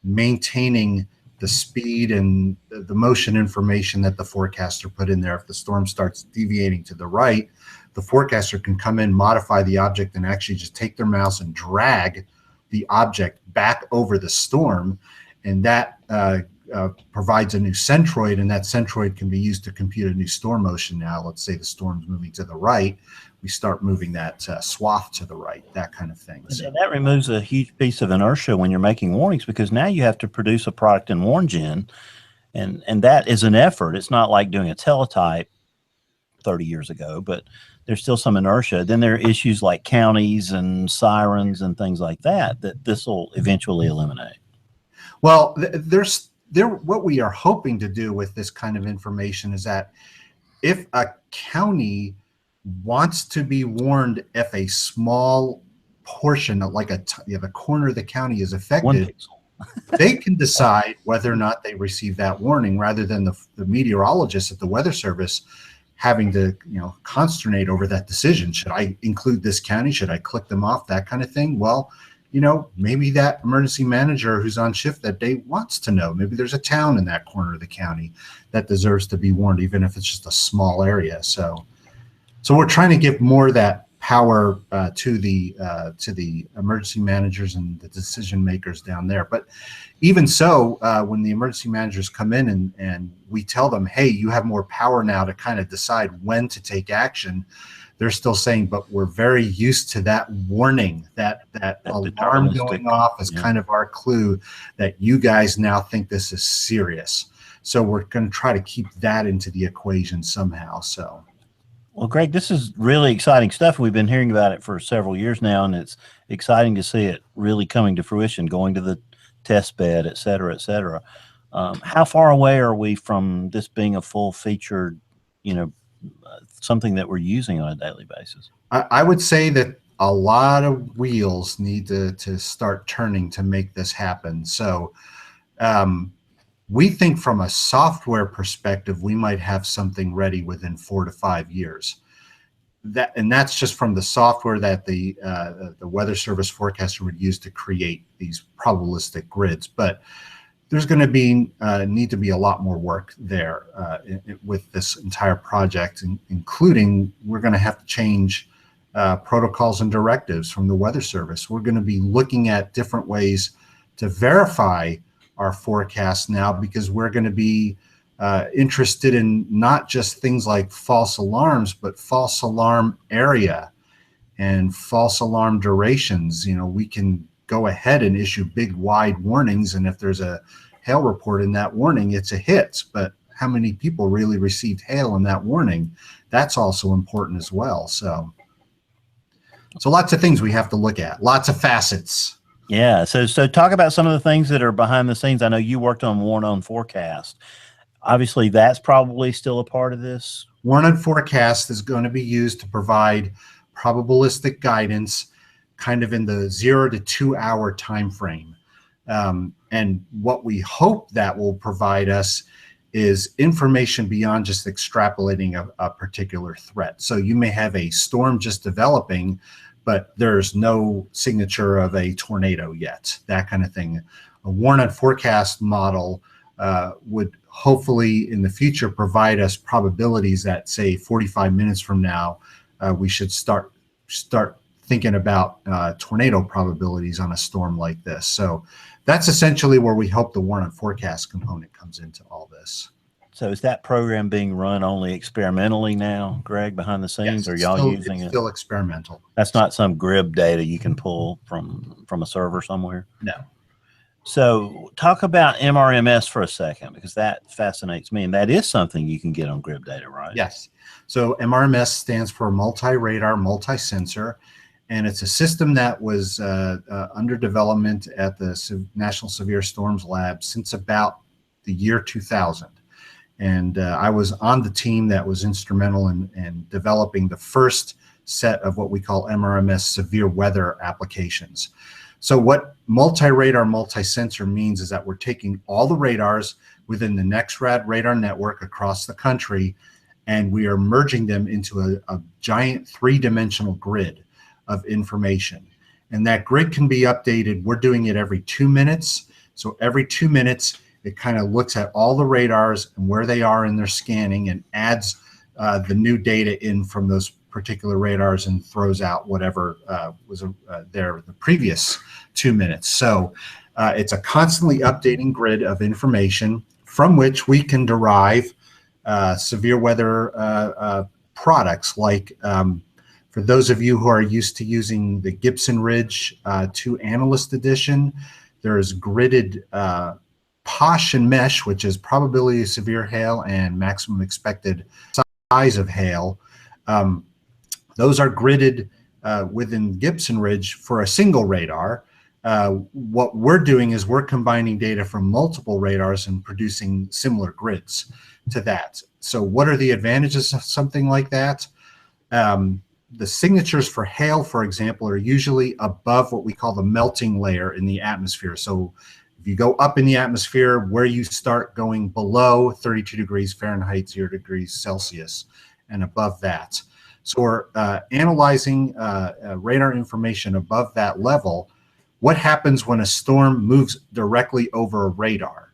maintaining the speed and the motion information that the forecaster put in there. If the storm starts deviating to the right, the forecaster can come in, modify the object, and actually just take their mouse and drag the object back over the storm, and that provides a new centroid, and that centroid can be used to compute a new storm motion. Now, let's say the storm's moving to the right, we start moving that swath to the right, that kind of thing. So that removes a huge piece of inertia when you're making warnings, because now you have to produce a product in WarnGen, and that is an effort. It's not like doing a teletype 30 years ago, but there's still some inertia. Then there are issues like counties and sirens and things like that this will eventually eliminate. Well, what we are hoping to do with this kind of information is that if a county wants to be warned if a small portion, like the corner of the county is affected, they can decide whether or not they receive that warning, rather than the meteorologists at the Weather Service having to consternate over that decision. Should I include this county? Should I click them off? That kind of thing. Well, maybe that emergency manager who's on shift that day wants to know. Maybe there's a town in that corner of the county that deserves to be warned, even if it's just a small area. So we're trying to give more of that power to the emergency managers and the decision makers down there. But even so, when the emergency managers come in and we tell them, hey, you have more power now to kind of decide when to take action, they're still saying, but we're very used to that warning, that alarm going off is kind of our clue that you guys now think this is serious. So we're going to try to keep that into the equation somehow. So. Well, Greg, this is really exciting stuff. We've been hearing about it for several years now, and it's exciting to see it really coming to fruition, going to the test bed, et cetera, et cetera. How far away are we from this being a full-featured, something that we're using on a daily basis? I would say that a lot of wheels need to start turning to make this happen. So we think from a software perspective, we might have something ready within 4 to 5 years. That's just from the software that the Weather Service forecaster would use to create these probabilistic grids. But there's going to be need to be a lot more work there with this entire project, including we're going to have to change protocols and directives from the Weather Service. We're going to be looking at different ways to verify our forecast now, because we're going to be interested in not just things like false alarms, but false alarm area and false alarm durations. We can go ahead and issue big, wide warnings, and if there's a hail report in that warning, it's a hit. But how many people really received hail in that warning? That's also important as well. So lots of things we have to look at, lots of facets. Yeah. So talk about some of the things that are behind the scenes. I know you worked on Warn on Forecast. Obviously, that's probably still a part of this. Warn on Forecast is going to be used to provide probabilistic guidance kind of in the 0 to 2 hour time frame. And what we hope that will provide us is information beyond just extrapolating a particular threat. So you may have a storm just developing, but there's no signature of a tornado yet, that kind of thing. A Warn on Forecast model would hopefully in the future provide us probabilities that, say, 45 minutes from now, we should start thinking about tornado probabilities on a storm like this. So that's essentially where we hope the warrant forecast component comes into all this. So is that program being run only experimentally now, Greg, behind the scenes? Yes, or y'all using it? Still experimental. That's not some GRIB data you can pull from a server somewhere? No. So talk about MRMS for a second, because that fascinates me, and that is something you can get on GRIB data, right? Yes. So MRMS stands for multi-radar, multi-sensor, and it's a system that was under development at the National Severe Storms Lab since about the year 2000. And I was on the team that was instrumental in developing the first set of what we call MRMS severe weather applications. So what multi-radar, multi-sensor means is that we're taking all the radars within the NEXRAD radar network across the country, and we are merging them into a giant three-dimensional grid of information. And that grid can be updated. We're doing it every 2 minutes. So every 2 minutes, it kind of looks at all the radars and where they are in their scanning and adds the new data in from those particular radars and throws out whatever was there the previous 2 minutes. So it's a constantly updating grid of information from which we can derive severe weather products. Like for those of you who are used to using the Gibson Ridge 2 Analyst Edition, there's gridded POSH and MESH, which is probability of severe hail and maximum expected size of hail. Those are gridded within Gibson Ridge for a single radar. What we're doing is we're combining data from multiple radars and producing similar grids to that. So what are the advantages of something like that? The signatures for hail, for example, are usually above what we call the melting layer in the atmosphere. So if you go up in the atmosphere, where you start going below 32 degrees Fahrenheit, 0 degrees Celsius, and above that. So we're analyzing radar information above that level. What happens when a storm moves directly over a radar?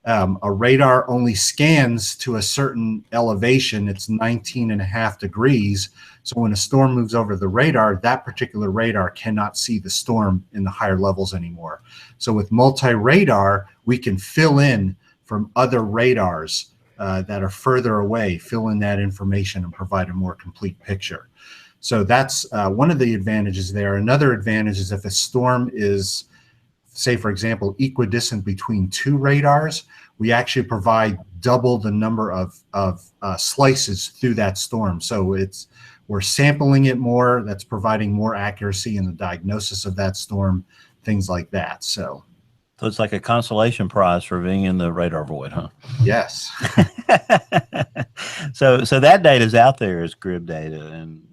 A radar only scans to a certain elevation. It's 19.5 degrees. So when a storm moves over the radar, that particular radar cannot see the storm in the higher levels anymore. So with multi-radar, we can fill in from other radars that are further away, fill in that information and provide a more complete picture. So that's one of the advantages there. Another advantage is if a storm is, say, for example, equidistant between two radars, we actually provide double the number of slices through that storm. So we're sampling it more. That's providing more accuracy in the diagnosis of that storm, things like that. So it's like a consolation prize for being in the radar void, huh? Yes. So that data is out there as GRIB data, and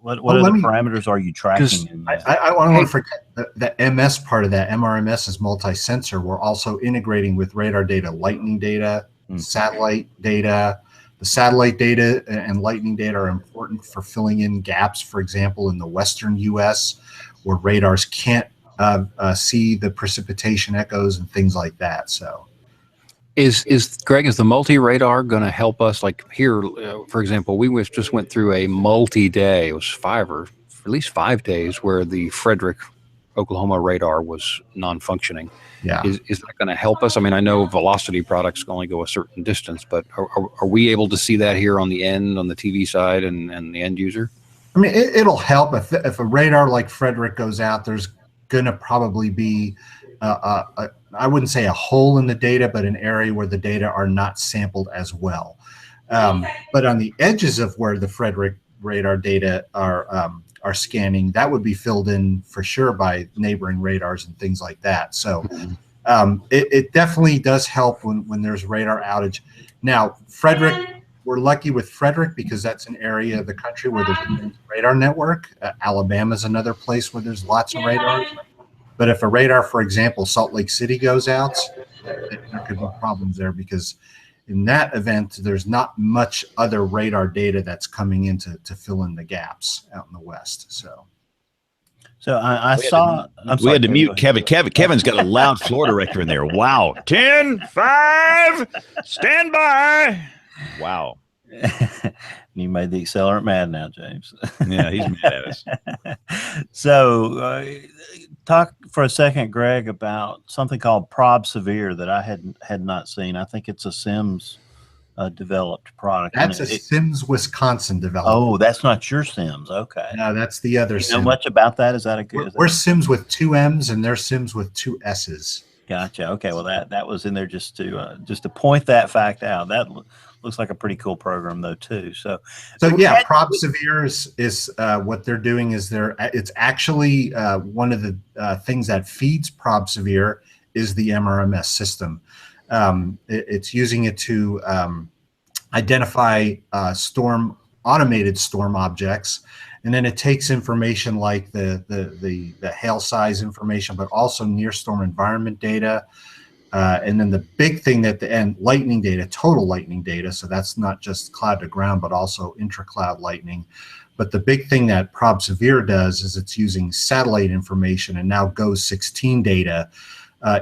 what other parameters are you tracking? I want to forget the MS part of that. MRMS is multi-sensor. We're also integrating with radar data, lightning data, satellite data. The satellite data and lightning data are important for filling in gaps, for example, in the western U.S. where radars can't see the precipitation echoes and things like that. So Greg, is the multi-radar going to help us? Like here, for example, we just went through a multi-day, it was at least 5 days where the Frederick, Oklahoma radar was non-functioning. Yeah. Is that going to help us? I mean, I know velocity products can only go a certain distance, but are we able to see that here on the TV side and the end user? I mean, it'll help if a radar like Frederick goes out. There's going to probably be I wouldn't say a hole in the data, but an area where the data are not sampled as well. But on the edges of where the Frederick radar data are scanning, that would be filled in for sure by neighboring radars and things like that. So it definitely does help when there's radar outage. Now, Frederick, we're lucky with Frederick because that's an area of the country where there's a radar network. Alabama's another place where there's lots of radars. But if a radar, for example, Salt Lake City goes out, there could be problems there because in that event, there's not much other radar data that's coming in to fill in the gaps out in the west. So, So I We had saw. I'm We had to sorry, mute go ahead. Kevin. Kevin's got a loud floor director in there. Wow. 10, 5, stand by. Wow. You made the accelerant mad now, James. Yeah, he's mad at us. So, talk for a second, Greg, about something called Prob Severe that I had not seen. I think it's a Sims developed product. That's a Sims Wisconsin development. Oh, that's not your Sims. Okay. No, that's the other You know Sims. much about that? Is that a good? We're Sims with 2 M's and they're Sims with 2 S's. Gotcha. Okay. Well, that was in there just to point that fact out. That looks like a pretty cool program though too. So yeah, Prob Severe is what they're doing is it's actually one of the things that feeds Prob Severe is the MRMS system. It's using it to identify automated storm objects, and then it takes information like the hail size information, but also near storm environment data, and then the big thing and lightning data, total lightning data. So that's not just cloud to ground, but also intra-cloud lightning. But the big thing that Prob Severe does is it's using satellite information and now GOES 16 data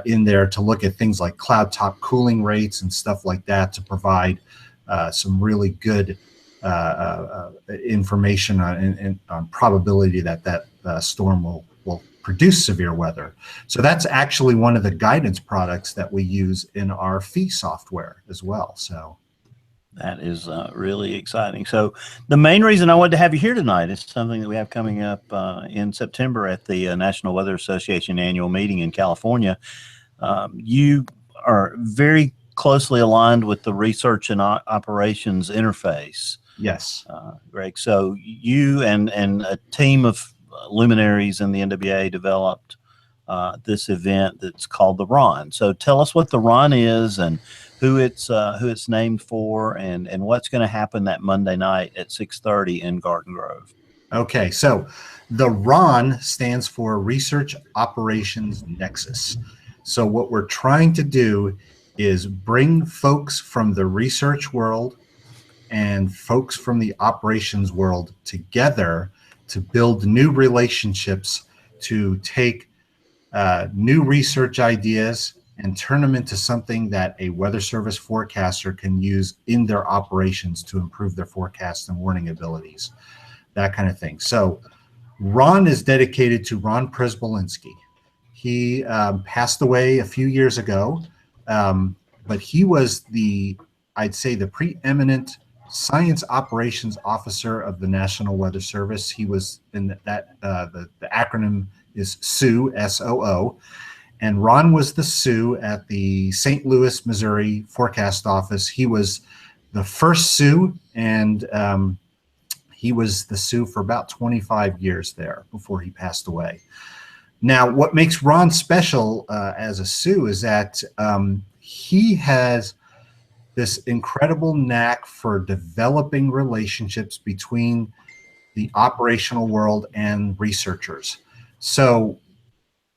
in there to look at things like cloud top cooling rates and stuff like that to provide some really good information on probability that storm will produce severe weather. So that's actually one of the guidance products that we use in our fee software as well. So that is really exciting. So the main reason I wanted to have you here tonight is something that we have coming up in September at the National Weather Association annual meeting in California. You are very closely aligned with the research and operations interface. Yes. Greg. So you and a team of luminaries in the NWA developed this event that's called the RON. So tell us what the RON is and who it's named for and what's going to happen that Monday night at 6:30 in Garden Grove. Okay, so the RON stands for Research Operations Nexus. So what we're trying to do is bring folks from the research world and folks from the operations world together to build new relationships, to take new research ideas and turn them into something that a weather service forecaster can use in their operations to improve their forecast and warning abilities, that kind of thing. So Ron is dedicated to Ron Przyboliński. He passed away a few years ago, but he was I'd say the preeminent science operations officer of the National Weather Service. He was in that, the acronym is SOO, S-O-O, and Ron was the SOO at the St. Louis, Missouri forecast office. He was the first SOO, and he was the SOO for about 25 years there before he passed away. Now, what makes Ron special as a SOO is that he has this incredible knack for developing relationships between the operational world and researchers. So,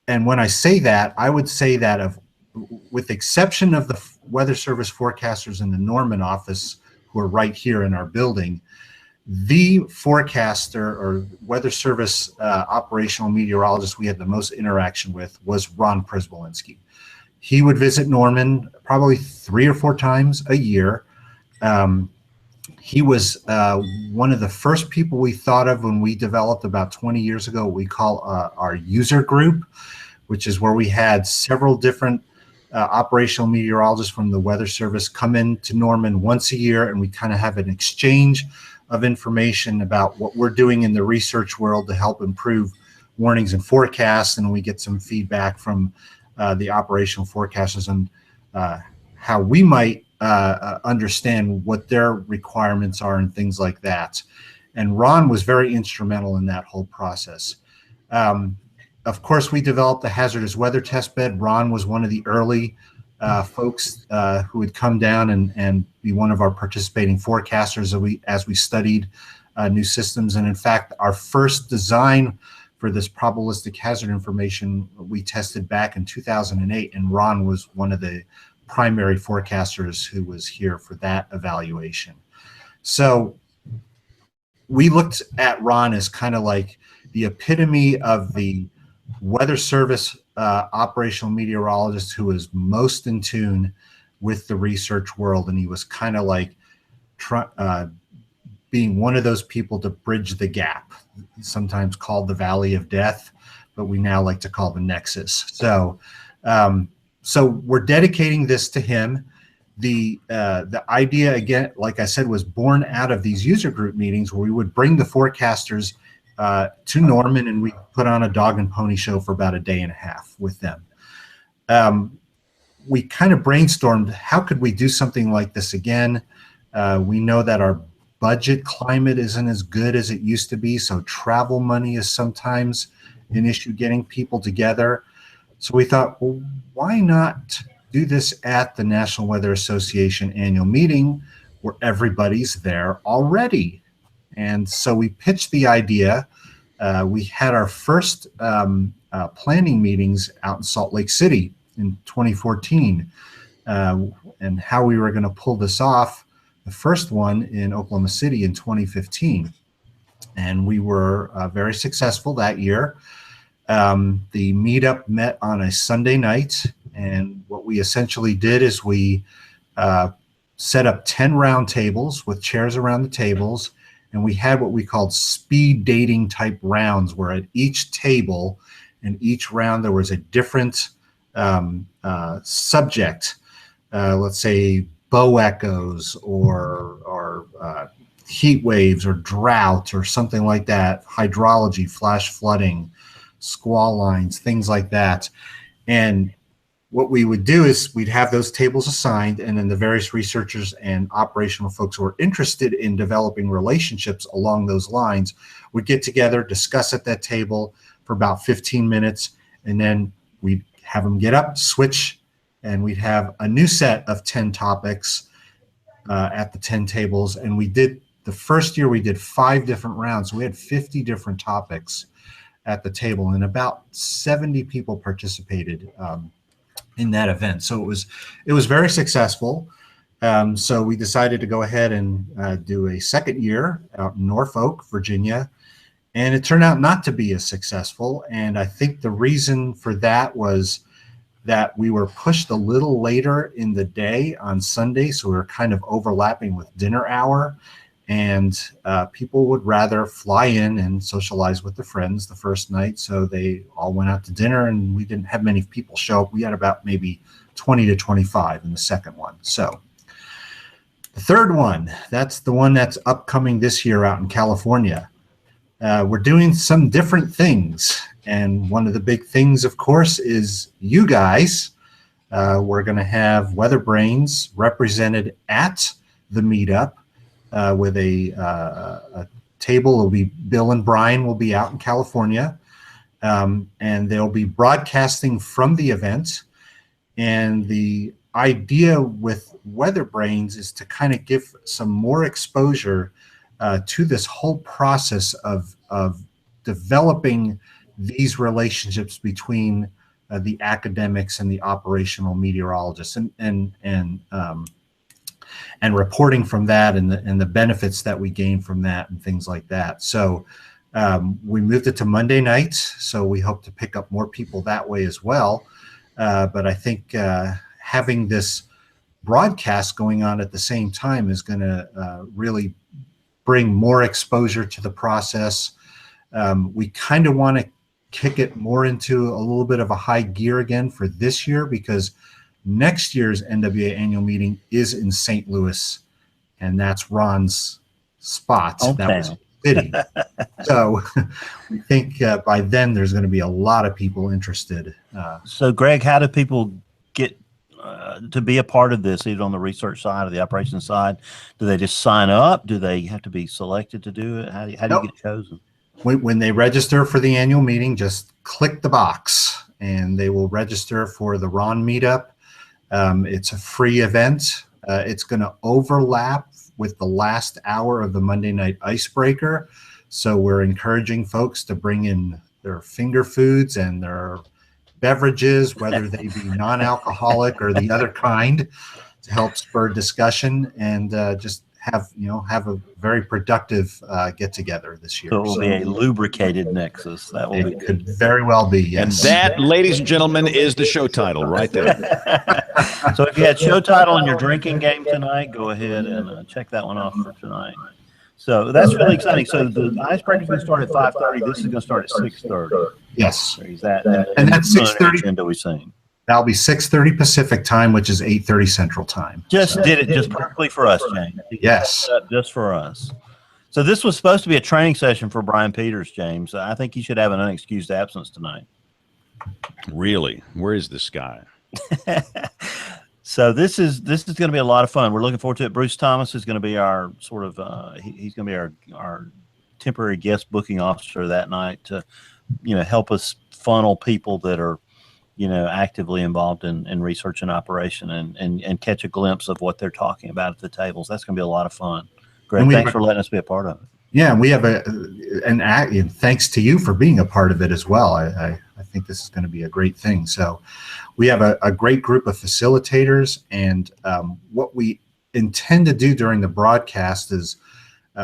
and when I say that, I would say that with the exception of the Weather Service forecasters in the Norman office, who are right here in our building, the forecaster or Weather Service operational meteorologist we had the most interaction with was Ron Przyboliński. He would visit Norman probably 3 or 4 times a year. He was one of the first people we thought of when we developed about 20 years ago what we call our user group, which is where we had several different operational meteorologists from the Weather Service come in to Norman once a year, and we kind of have an exchange of information about what we're doing in the research world to help improve warnings and forecasts, and we get some feedback from the operational forecasters on how we might understand what their requirements are and things like that. And Ron was very instrumental in that whole process. Of course, we developed the hazardous weather test bed. Ron was one of the early folks who would come down and be one of our participating forecasters as we studied new systems. And in fact, our first design for this probabilistic hazard information we tested back in 2008, and Ron was one of the primary forecasters who was here for that evaluation. So we looked at Ron as kind of like the epitome of the Weather Service operational meteorologist who was most in tune with the research world, and he was kind of like being one of those people to bridge the gap, sometimes called the Valley of Death, but we now like to call the Nexus. So, so we're dedicating this to him. The idea, again, like I said, was born out of these user group meetings where we would bring the forecasters to Norman, and we put on a dog and pony show for about a day and a half with them. We kind of brainstormed, how could we do something like this again? We know that our budget climate isn't as good as it used to be, so travel money is sometimes an issue getting people together. So we thought, well, why not do this at the National Weather Association annual meeting where everybody's there already? And so we pitched the idea. We had our first planning meetings out in Salt Lake City in 2014, and how we were going to pull this off. The first one in Oklahoma City in 2015. And we were very successful that year. The meetup met on a Sunday night, and what we essentially did is we set up 10 round tables with chairs around the tables, and we had what we called speed dating type rounds, where at each table and each round there was a different subject. Let's say bow echoes or heat waves or drought or something like that, hydrology, flash flooding, squall lines, things like that. And what we would do is we'd have those tables assigned, and then the various researchers and operational folks who are interested in developing relationships along those lines would get together, discuss at that table for about 15 minutes, and then we'd have them get up, switch, and we'd have a new set of 10 topics at the 10 tables. And we did, the first year we did 5 different rounds. So we had 50 different topics at the table, and about 70 people participated in that event. So it was very successful. So we decided to go ahead and do a second year out in Norfolk, Virginia, and it turned out not to be as successful. And I think the reason for that was that we were pushed a little later in the day on Sunday, so we were kind of overlapping with dinner hour, and people would rather fly in and socialize with their friends the first night, so they all went out to dinner, and we didn't have many people show up. We had about maybe 20 to 25 in the second one. So the third one, that's the one that's upcoming this year out in California. We're doing some different things. And one of the big things, of course, is you guys. We're going to have WeatherBrains represented at the meetup with a table. It'll be Bill and Brian will be out in California, and they'll be broadcasting from the event. And the idea with WeatherBrains is to kind of give some more exposure to this whole process of developing these relationships between the academics and the operational meteorologists, and reporting from that, and the benefits that we gain from that, and things like that. So we moved it to Monday night, so we hope to pick up more people that way as well. But I think having this broadcast going on at the same time is going to really bring more exposure to the process. We kind of want to kick it more into a little bit of a high gear again for this year, because next year's NWA annual meeting is in St. Louis, and that's Ron's spot. Okay. That was city. So we think by then there's going to be a lot of people interested. So Greg, how do people get to be a part of this, either on the research side or the operations side? Do they just sign up? Do they have to be selected to do it? How do you get chosen? When they register for the annual meeting, just click the box and they will register for the Ron meetup. It's a free event. It's going to overlap with the last hour of the Monday night icebreaker. So we're encouraging folks to bring in their finger foods and their beverages, whether they be non-alcoholic or the other kind, to help spur discussion and just have a very productive get together this year. So it will be a lubricated Nexus. That will be could very well be. Yes. And that, ladies and gentlemen, is the show title right there. So if you had show title in your drinking game tonight, go ahead and check that one off for tonight. So that's really exciting. So the icebreaker is going to start at 5:30. This is going to start at 6:30. Yes. Is that and that's 6:30. Agenda we seen. That'll be 6:30 Pacific time, which is 8:30 Central time. Did it just perfectly for us, James. Yes. Just for us. So this was supposed to be a training session for Brian Peters, James. I think he should have an unexcused absence tonight. Really? Where is this guy? So this is going to be a lot of fun. We're looking forward to it. Bruce Thomas is going to be our sort of he's going to be our temporary guest booking officer that night to help us funnel people that are actively involved in research and operation and catch a glimpse of what they're talking about at the tables. That's going to be a lot of fun. Greg, thanks for letting us be a part of it. Yeah, and we have and thanks to you for being a part of it as well. I think this is going to be a great thing. So we have a great group of facilitators, and what we intend to do during the broadcast is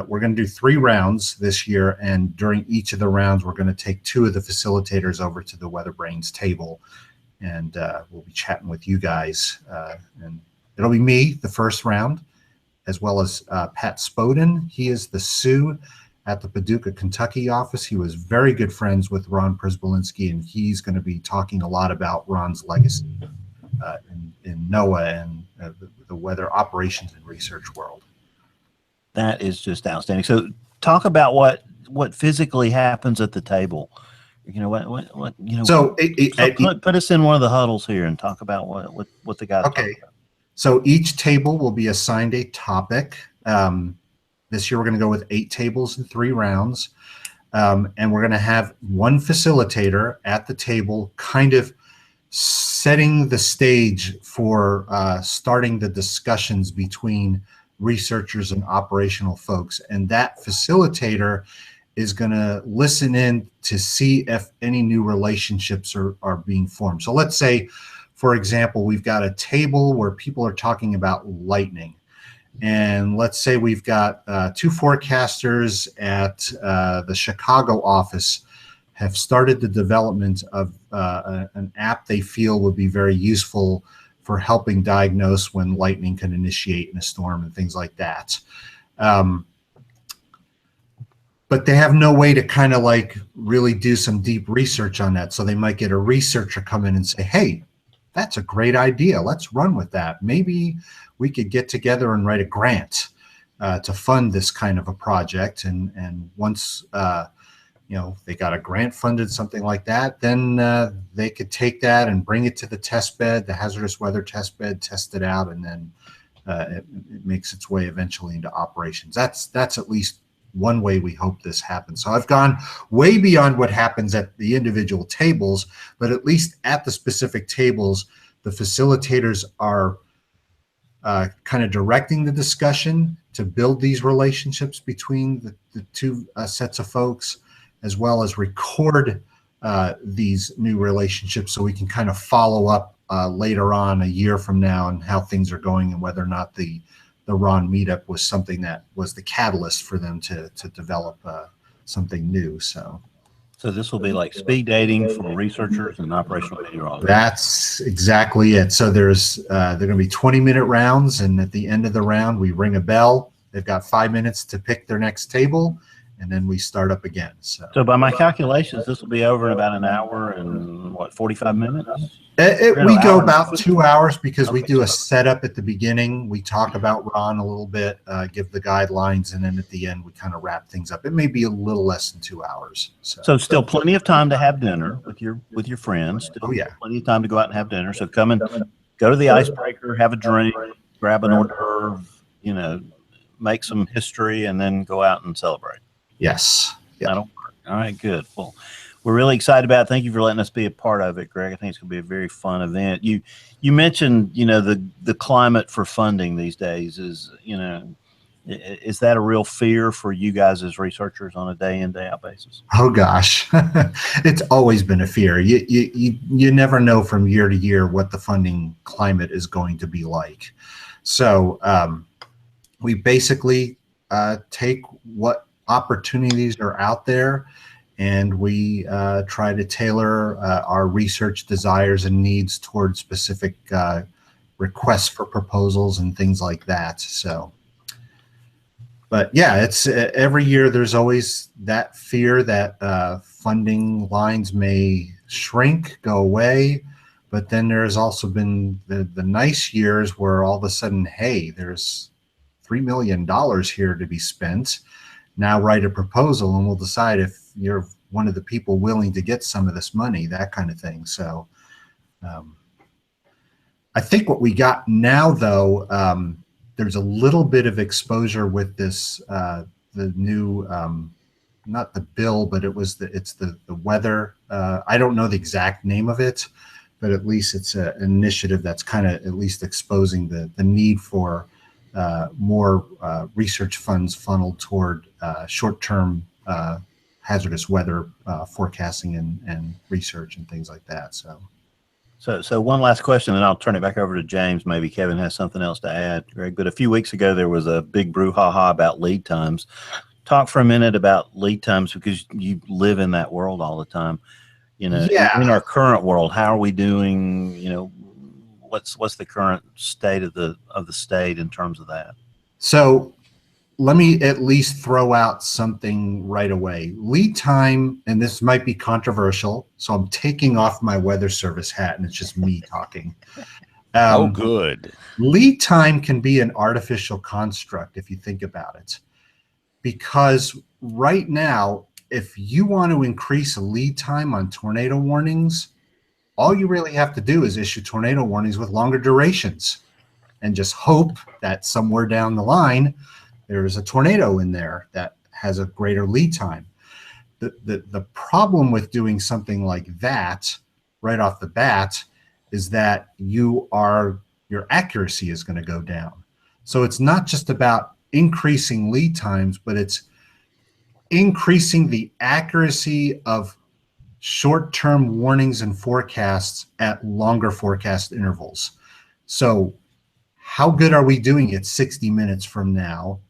we're going to do 3 rounds this year, and during each of the rounds, we're going to take 2 of the facilitators over to the WeatherBrains table, and we'll be chatting with you guys. And it'll be me the first round, as well as Pat Spoden. He is the Sioux at the Paducah, Kentucky office. He was very good friends with Ron Przybolinsky, and he's going to be talking a lot about Ron's legacy in NOAA and the weather operations and research world. That is just outstanding. So talk about what physically happens at the table. So put us in one of the huddles here and talk about what the guys. Okay. So each table will be assigned a topic. This year we're going to go with 8 tables and 3 rounds. And we're going to have one facilitator at the table kind of setting the stage for starting the discussions between researchers and operational folks. And that facilitator is going to listen in to see if any new relationships are being formed. So let's say, for example, we've got a table where people are talking about lightning. And let's say we've got 2 forecasters at the Chicago office have started the development of an app they feel would be very useful for helping diagnose when lightning can initiate in a storm and things like that. But they have no way to kind of like really do some deep research on that. So they might get a researcher come in and say, hey, that's a great idea. Let's run with that. Maybe we could get together and write a grant to fund this kind of a project. And once they got a grant funded, something like that, then they could take that and bring it to the test bed, the hazardous weather test bed, test it out, and then it makes its way eventually into operations. That's at least one way we hope this happens. So I've gone way beyond what happens at the individual tables, but at least at the specific tables, the facilitators are kind of directing the discussion to build these relationships between the 2 sets of folks, as well as record these new relationships so we can kind of follow up later on a year from now and how things are going and whether or not the Ron meetup was something that was the catalyst for them to develop something new. So this will be like speed dating for researchers and operational meteorologists. That's exactly it. So they're going to be 20-minute rounds, and at the end of the round, we ring a bell. They've got 5 minutes to pick their next table, and then we start up again. So by my calculations, this will be over in about an hour and 45 minutes? We go about 2 hours because we do a setup at the beginning. We talk about Ron a little bit, give the guidelines, and then at the end we kind of wrap things up. It may be a little less than 2 hours. So still plenty of time to have dinner with your friends. Still plenty of time to go out and have dinner. So come and go to the icebreaker, have a drink, grab an hors d'oeuvre, make some history, and then go out and celebrate. Yes. Yeah. All right, good. Well, we're really excited about it. Thank you for letting us be a part of it, Greg. I think it's going to be a very fun event. You mentioned, the climate for funding these days is that a real fear for you guys as researchers on a day in, day out basis? Oh gosh, it's always been a fear. You never know from year to year what the funding climate is going to be like. So, we basically take what opportunities are out there, and we try to tailor our research desires and needs towards specific requests for proposals and things like that. So, but yeah, it's every year there's always that fear that funding lines may shrink, go away. But then there's also been the nice years where all of a sudden, hey, there's $3 million here to be spent. Now write a proposal and we'll decide if you're one of the people willing to get some of this money, that kind of thing. So I think what we got now, though, there's a little bit of exposure with this, the new, not the bill, but it's the weather. I don't know the exact name of it, but at least it's an initiative that's kind of at least exposing the need for more research funds funneled toward short-term hazardous weather forecasting and research and things like that. So one last question, and I'll turn it back over to James. Maybe Kevin has something else to add, Greg. But a few weeks ago, there was a big brouhaha about lead times. Talk for a minute about lead times, because you live in that world all the time. In our current world, how are we doing? What's the current state of the state in terms of that? So let me at least throw out something right away. Lead time, and this might be controversial, so I'm taking off my weather service hat and it's just me talking. Good. Lead time can be an artificial construct if you think about it, because right now, if you want to increase lead time on tornado warnings, all you really have to do is issue tornado warnings with longer durations and just hope that somewhere down the line there is a tornado in there that has a greater lead time. The problem with doing something like that right off the bat is that your accuracy is going to go down. So it's not just about increasing lead times, but it's increasing the accuracy of short-term warnings and forecasts at longer forecast intervals. So how good are we doing it 60 minutes from now?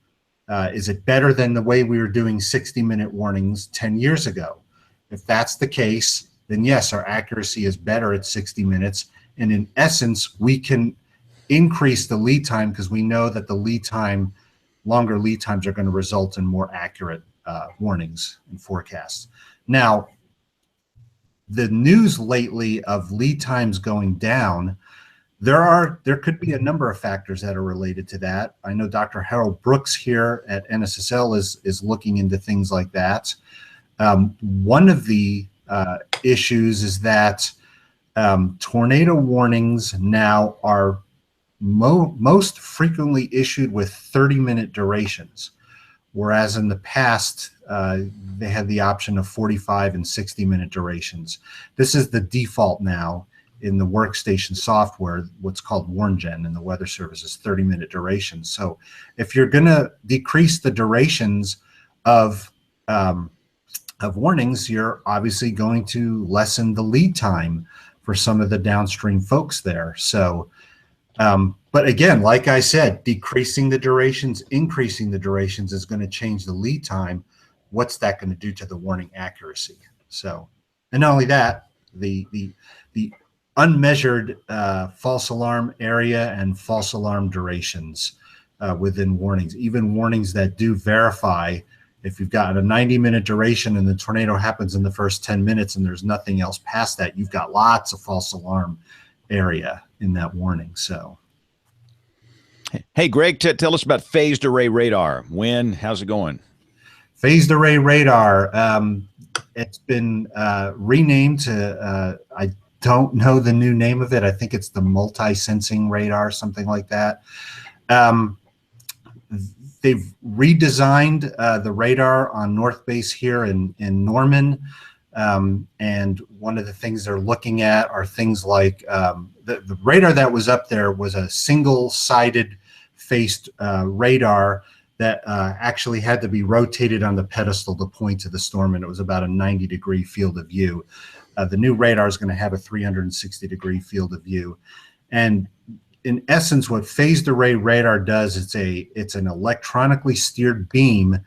Is it better than the way we were doing 60-minute warnings 10 years ago? If that's the case, then yes, our accuracy is better at 60 minutes. And in essence, we can increase the lead time because we know that longer lead times are going to result in more accurate warnings and forecasts. Now, the news lately of lead times going down, there could be a number of factors that are related to that. I know Dr. Harold Brooks here at NSSL is looking into things like that. One of the issues is that tornado warnings now are most frequently issued with 30-minute durations, whereas in the past they had the option of 45 and 60-minute durations. This is the default now in the workstation software, what's called WarnGen in the Weather Service, is 30-minute durations. So if you're going to decrease the durations of warnings, you're obviously going to lessen the lead time for some of the downstream folks there. So, but again, like I said, decreasing the durations, increasing the durations is going to change the lead time. What's that going to do to the warning accuracy? So, and not only that, the unmeasured false alarm area and false alarm durations within warnings, even warnings that do verify. If you've got a 90-minute duration and the tornado happens in the first 10 minutes and there's nothing else past that, you've got lots of false alarm area in that warning. So, hey, Greg, tell us about phased array radar. How's it going? Phased array radar. It's been renamed to, I don't know the new name of it. I think it's the multi-sensing radar, something like that. They've redesigned the radar on North Base here in Norman. And one of the things they're looking at are things like the radar that was up there was a single-sided faced radar that actually had to be rotated on the pedestal to point to the storm, and it was about a 90-degree field of view. The new radar is going to have a 360-degree field of view. And in essence, what phased array radar does, it's an electronically steered beam,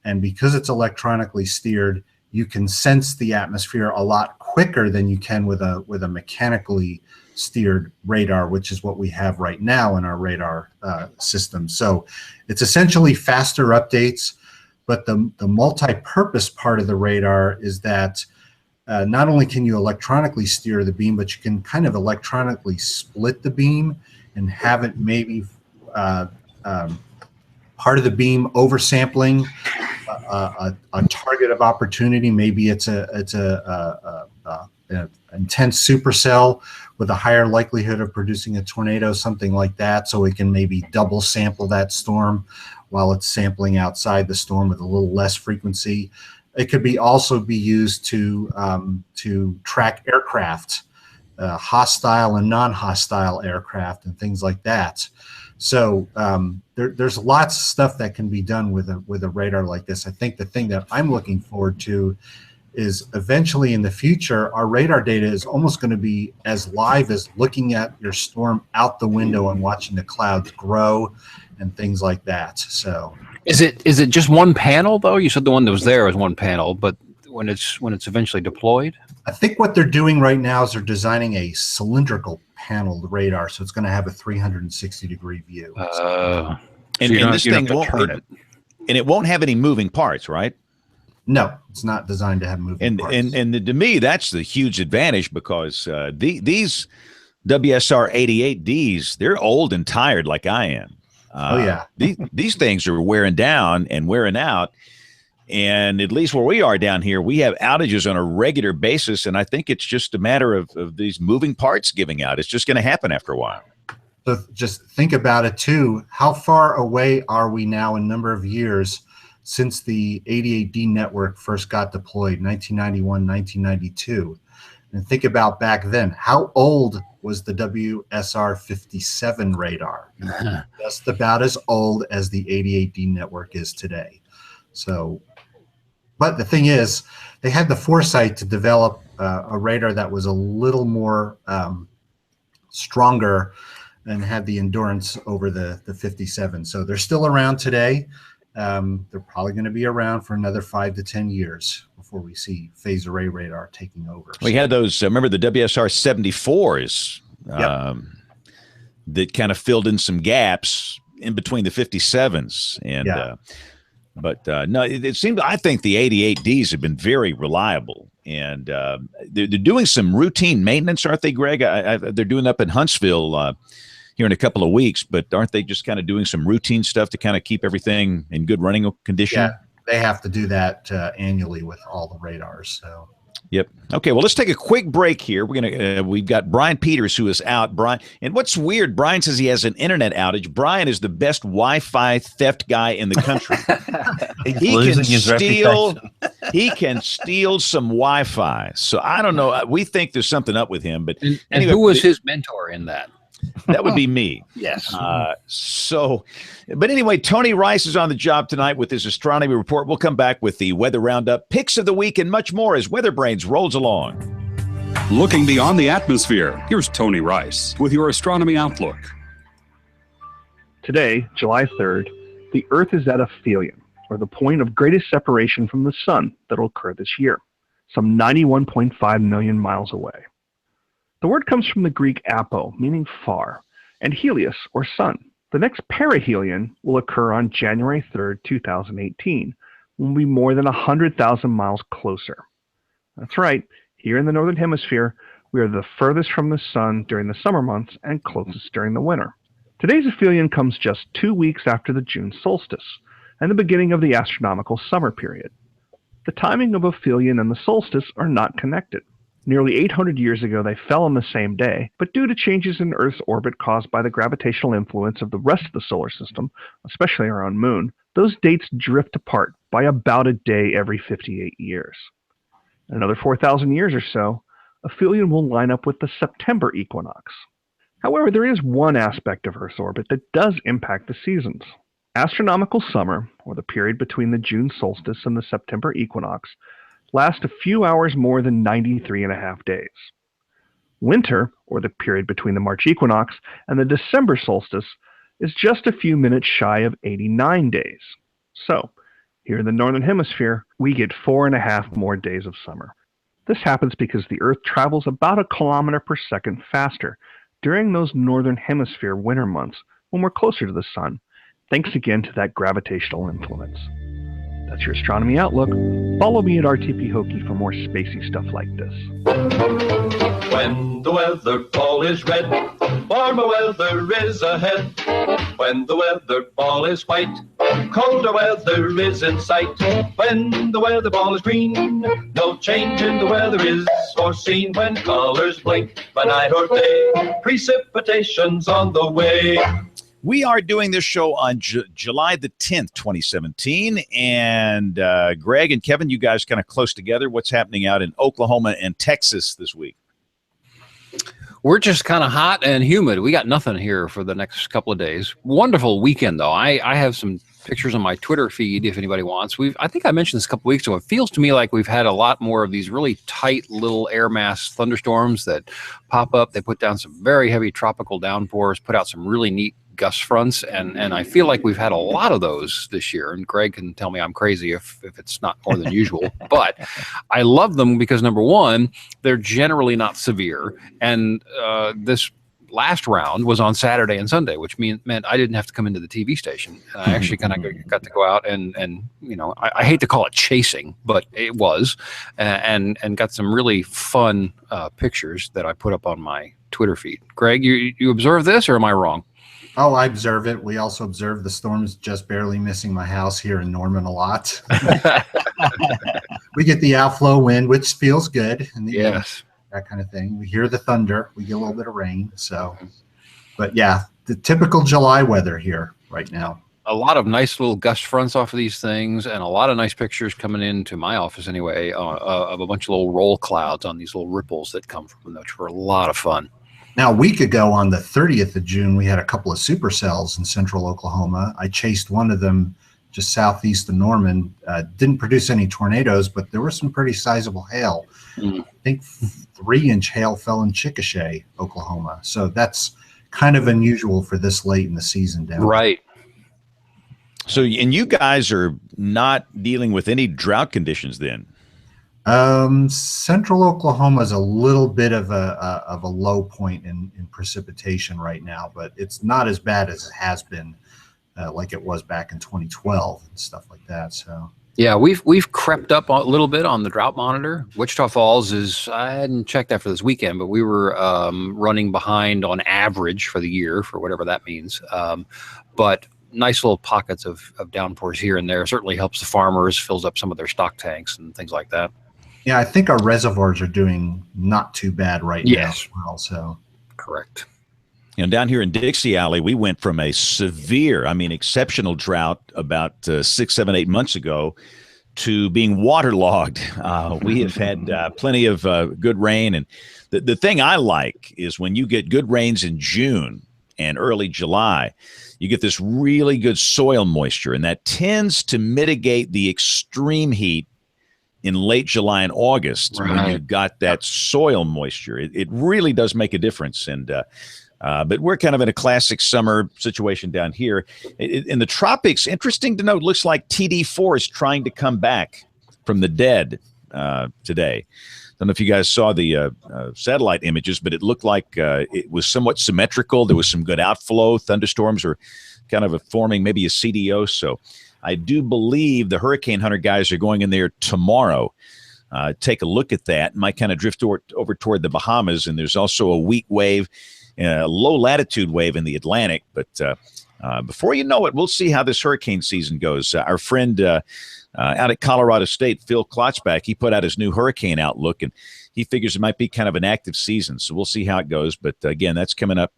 and because it's electronically steered, you can sense the atmosphere a lot quicker than you can with a mechanically steered radar, which is what we have right now in our radar system. So it's essentially faster updates, but the multi-purpose part of the radar is that not only can you electronically steer the beam, but you can kind of electronically split the beam and have it maybe part of the beam oversampling a target of opportunity. Maybe it's an intense supercell with a higher likelihood of producing a tornado, something like that. So it can maybe double sample that storm while it's sampling outside the storm with a little less frequency. It could also be used to track aircraft, hostile and non-hostile aircraft, and things like that. So there's lots of stuff that can be done with a radar like this. I think the thing that I'm looking forward to is eventually in the future, our radar data is almost going to be as live as looking at your storm out the window and watching the clouds grow and things like that. So is it just one panel though? You said the one that was there was one panel, but when it's eventually deployed, I think what they're doing right now is they're designing a cylindrical paneled radar, so it's going to have a 360-degree view. And this thing won't turn it, and it won't have any moving parts, right? No, it's not designed to have moving parts. And to me, that's the huge advantage, because these WSR 88Ds, they're old and tired like I am. Oh yeah, these things are wearing down and wearing out. And at least where we are down here, we have outages on a regular basis. And I think it's just a matter of these moving parts giving out. It's just going to happen after a while. So just think about it too. How far away are we now in number of years since the 88D network first got deployed, 1991, 1992? And think about back then. How old was the WSR 57 radar? Just about as old as the 88D network is today. So, but the thing is, they had the foresight to develop a radar that was a little more stronger and had the endurance over the 57. So they're still around today. They're probably going to be around for another 5 to 10 years before we see phased array radar taking over. We had those, remember the WSR 74s that kind of filled in some gaps in between the 57s. And no, it seemed, I think the 88Ds have been very reliable, and they're doing some routine maintenance, aren't they, Greg? They're doing up in Huntsville here in a couple of weeks, but aren't they just kind of doing some routine stuff to kind of keep everything in good running condition? Yeah, they have to do that annually with all the radars. So. Yep. Okay. Well, let's take a quick break here. We've got Brian Peters, who is out. Brian, and what's weird, Brian says he has an internet outage. Brian is the best Wi-Fi theft guy in the country. He can steal some Wi-Fi. So I don't know. We think there's something up with him. But anyway, who was his mentor in that? That would be me. Yes. But anyway, Tony Rice is on the job tonight with his astronomy report. We'll come back with the weather roundup, picks of the week, and much more as WeatherBrains rolls along. Looking beyond the atmosphere, here's Tony Rice with your astronomy outlook. Today, July 3rd, the Earth is at aphelion, or the point of greatest separation from the Sun that will occur this year, some 91.5 million miles away. The word comes from the Greek apo, meaning far, and helios, or sun. The next perihelion will occur on January 3rd, 2018, when we'll be more than 100,000 miles closer. That's right, here in the Northern Hemisphere, we are the furthest from the sun during the summer months and closest during the winter. Today's aphelion comes just 2 weeks after the June solstice, and the beginning of the astronomical summer period. The timing of aphelion and the solstice are not connected. Nearly 800 years ago, they fell on the same day, but due to changes in Earth's orbit caused by the gravitational influence of the rest of the solar system, especially our own moon, those dates drift apart by about a day every 58 years. In another 4,000 years or so, aphelion will line up with the September equinox. However, there is one aspect of Earth's orbit that does impact the seasons. Astronomical summer, or the period between the June solstice and the September equinox, last a few hours more than 93.5 days. Winter, or the period between the March equinox and the December solstice, is just a few minutes shy of 89 days. So, here in the Northern Hemisphere, we get 4.5 more days of summer. This happens because the Earth travels about a kilometer per second faster during those Northern Hemisphere winter months when we're closer to the Sun, thanks again to that gravitational influence. That's your Astronomy Outlook. Follow me at RTP Hokie for more spacey stuff like this. When the weather ball is red, warmer weather is ahead. When the weather ball is white, colder weather is in sight. When the weather ball is green, no change in the weather is foreseen. When colors blink by night or day, precipitation's on the way. We are doing this show on July the 10th, 2017. And Greg and Kevin, you guys kind of close together. What's happening out in Oklahoma and Texas this week? We're just kind of hot and humid. We got nothing here for the next couple of days. Wonderful weekend, though. I have some pictures on my Twitter feed if anybody wants. I think I mentioned this a couple weeks ago. It feels to me like we've had a lot more of these really tight little air mass thunderstorms that pop up. They put down some very heavy tropical downpours, put out some really neat gust fronts, and I feel like we've had a lot of those this year. And Greg can tell me I'm crazy if it's not more than usual. But I love them because, number one, they're generally not severe. And this last round was on Saturday and Sunday, which meant I didn't have to come into the TV station. I actually kind of got to go out and you know, I hate to call it chasing, but it was, and got some really fun pictures that I put up on my Twitter feed. Greg, you observe this, or am I wrong? Oh, I observe it. We also observe the storms just barely missing my house here in Norman a lot. We get the outflow wind, which feels good. And yes. That kind of thing. We hear the thunder. We get a little bit of rain. So, but yeah, the typical July weather here right now. A lot of nice little gust fronts off of these things, and a lot of nice pictures coming into my office anyway, of a bunch of little roll clouds on these little ripples that come from them, which were a lot of fun. Now, a week ago on the 30th of June, we had a couple of supercells in central Oklahoma. I chased one of them just southeast of Norman. Didn't produce any tornadoes, but there was some pretty sizable hail. I think 3-inch hail fell in Chickasha, Oklahoma. So that's kind of unusual for this late in the season down right. So, and you guys are not dealing with any drought conditions then? Central Oklahoma is a little bit of a low point in precipitation right now, but it's not as bad as it has been, like it was back in 2012 and stuff like that. So yeah, we've crept up a little bit on the drought monitor. Wichita Falls is, I hadn't checked that for this weekend, but we were running behind on average for the year, for whatever that means. But nice little pockets of downpours here and there certainly helps the farmers, fills up some of their stock tanks and things like that. Yeah, I think our reservoirs are doing not too bad right now as well. So correct. You know, down here in Dixie Alley, we went from a severe, exceptional drought about 6, 7, 8 months ago to being waterlogged. We have had plenty of good rain. And the thing I like is when you get good rains in June and early July, you get this really good soil moisture, and that tends to mitigate the extreme heat in late July and August. Right. When you've got that soil moisture. It really does make a difference. And but we're kind of in a classic summer situation down here. In the tropics, interesting to note, looks like TD4 is trying to come back from the dead today. Don't know if you guys saw the satellite images, but it looked like it was somewhat symmetrical. There was some good outflow. Thunderstorms are kind of forming maybe a CDO. So I do believe the Hurricane Hunter guys are going in there tomorrow. Take a look at that. Might kind of drift over toward the Bahamas. And there's also a weak wave, a low latitude wave in the Atlantic. But before you know it, we'll see how this hurricane season goes. Our friend out at Colorado State, Phil Klotzbach, he put out his new hurricane outlook, and he figures it might be kind of an active season. So we'll see how it goes. But again, that's coming up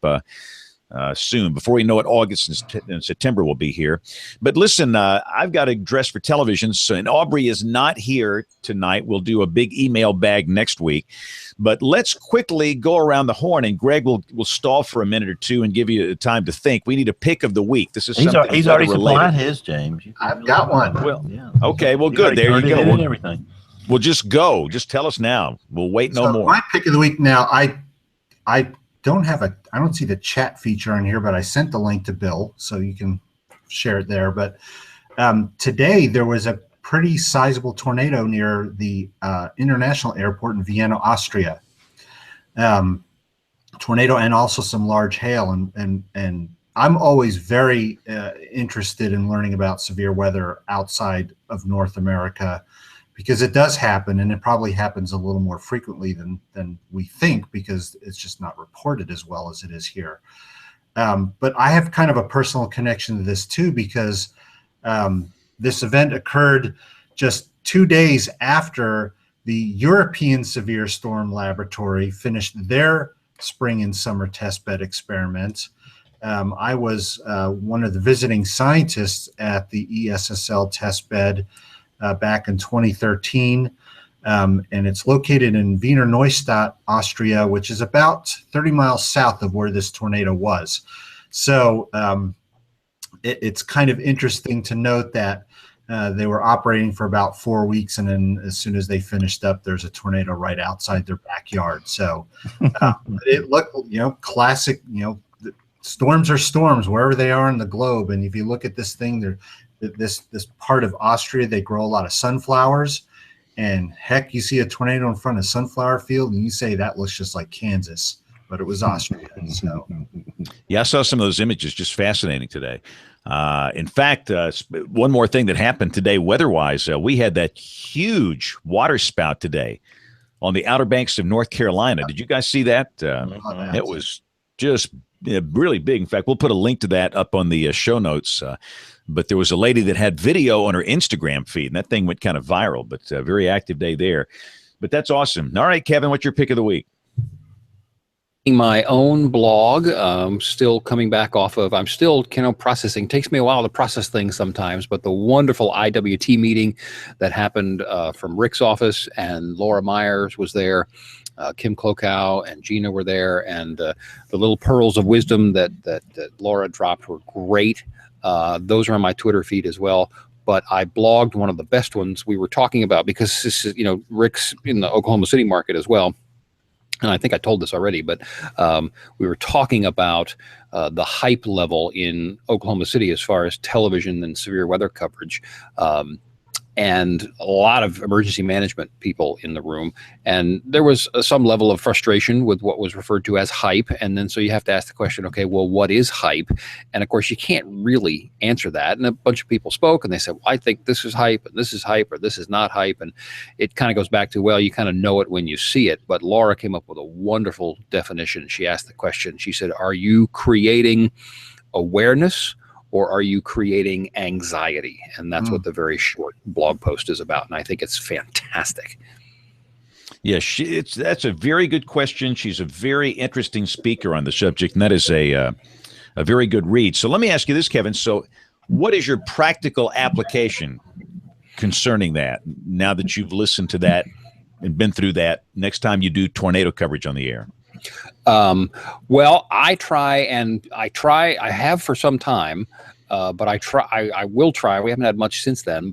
soon. Before you know it, August and September will be here. But listen, I've got a dress for television, so, and Aubrey is not here tonight. We'll do a big email bag next week. But let's quickly go around the horn, and Greg will stall for a minute or two and give you time to think. We need a pick of the week. This is something he's already supplied his, James. I've got one. Well, yeah. Okay, well, good. There you go. Everything. We'll just go. Just tell us now. We'll wait no more. My pick of the week now, I don't see the chat feature on here, but I sent the link to Bill, so you can share it there. But today there was a pretty sizable tornado near the international airport in Vienna, Austria. Tornado and also some large hail, and I'm always very interested in learning about severe weather outside of North America, because it does happen, and it probably happens a little more frequently than we think, because it's just not reported as well as it is here. But I have kind of a personal connection to this too, because this event occurred just 2 days after the European Severe Storm Laboratory finished their spring and summer testbed experiments. I was one of the visiting scientists at the ESSL testbed back in 2013, and it's located in Wiener Neustadt, Austria, which is about 30 miles south of where this tornado was. So it's kind of interesting to note that they were operating for about 4 weeks, and then as soon as they finished up, there's a tornado right outside their backyard. So it looked, classic. Storms are storms wherever they are in the globe. And if you look at this thing, this part of Austria, they grow a lot of sunflowers, and heck, you see a tornado in front of a sunflower field, and you say that looks just like Kansas, but it was Austria. So yeah, I saw some of those images. Just fascinating today. In fact, one more thing that happened today weather-wise, we had that huge water spout today on the Outer Banks of North Carolina. Did you guys see that? It was just really big. In fact, we'll put a link to that up on the show notes. But there was a lady that had video on her Instagram feed, and that thing went kind of viral, but a very active day there. But that's awesome. All right, Kevin, what's your pick of the week? My own blog, still coming back off of, I'm still processing. Takes me a while to process things sometimes, but the wonderful IWT meeting that happened from Rick's office, and Laura Myers was there, Kim Klokow and Gina were there, and the little pearls of wisdom that Laura dropped were great. Those are on my Twitter feed as well. But I blogged one of the best ones we were talking about, because this is, Rick's in the Oklahoma City market as well. And I think I told this already, but we were talking about the hype level in Oklahoma City as far as television and severe weather coverage. And a lot of emergency management people in the room. And there was some level of frustration with what was referred to as hype. And then so you have to ask the question, okay, well, what is hype? And of course, you can't really answer that. And a bunch of people spoke, and they said, well, I think this is hype, and this is hype, or this is not hype. And it kind of goes back to, well, you kind of know it when you see it. But Laura came up with a wonderful definition. She asked the question, she said, are you creating awareness, or are you creating anxiety? And that's what the very short blog post is about. And I think it's fantastic. Yeah, that's a very good question. She's a very interesting speaker on the subject, and that is a very good read. So let me ask you this, Kevin. So what is your practical application concerning that, now that you've listened to that and been through that, next time you do tornado coverage on the air? Well, I have for some time, but I will try. We haven't had much since then,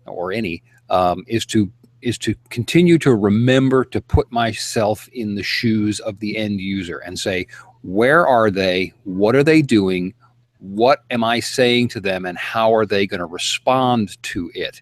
or any, is to continue to remember to put myself in the shoes of the end user and say, where are they? What are they doing? What am I saying to them? And how are they going to respond to it?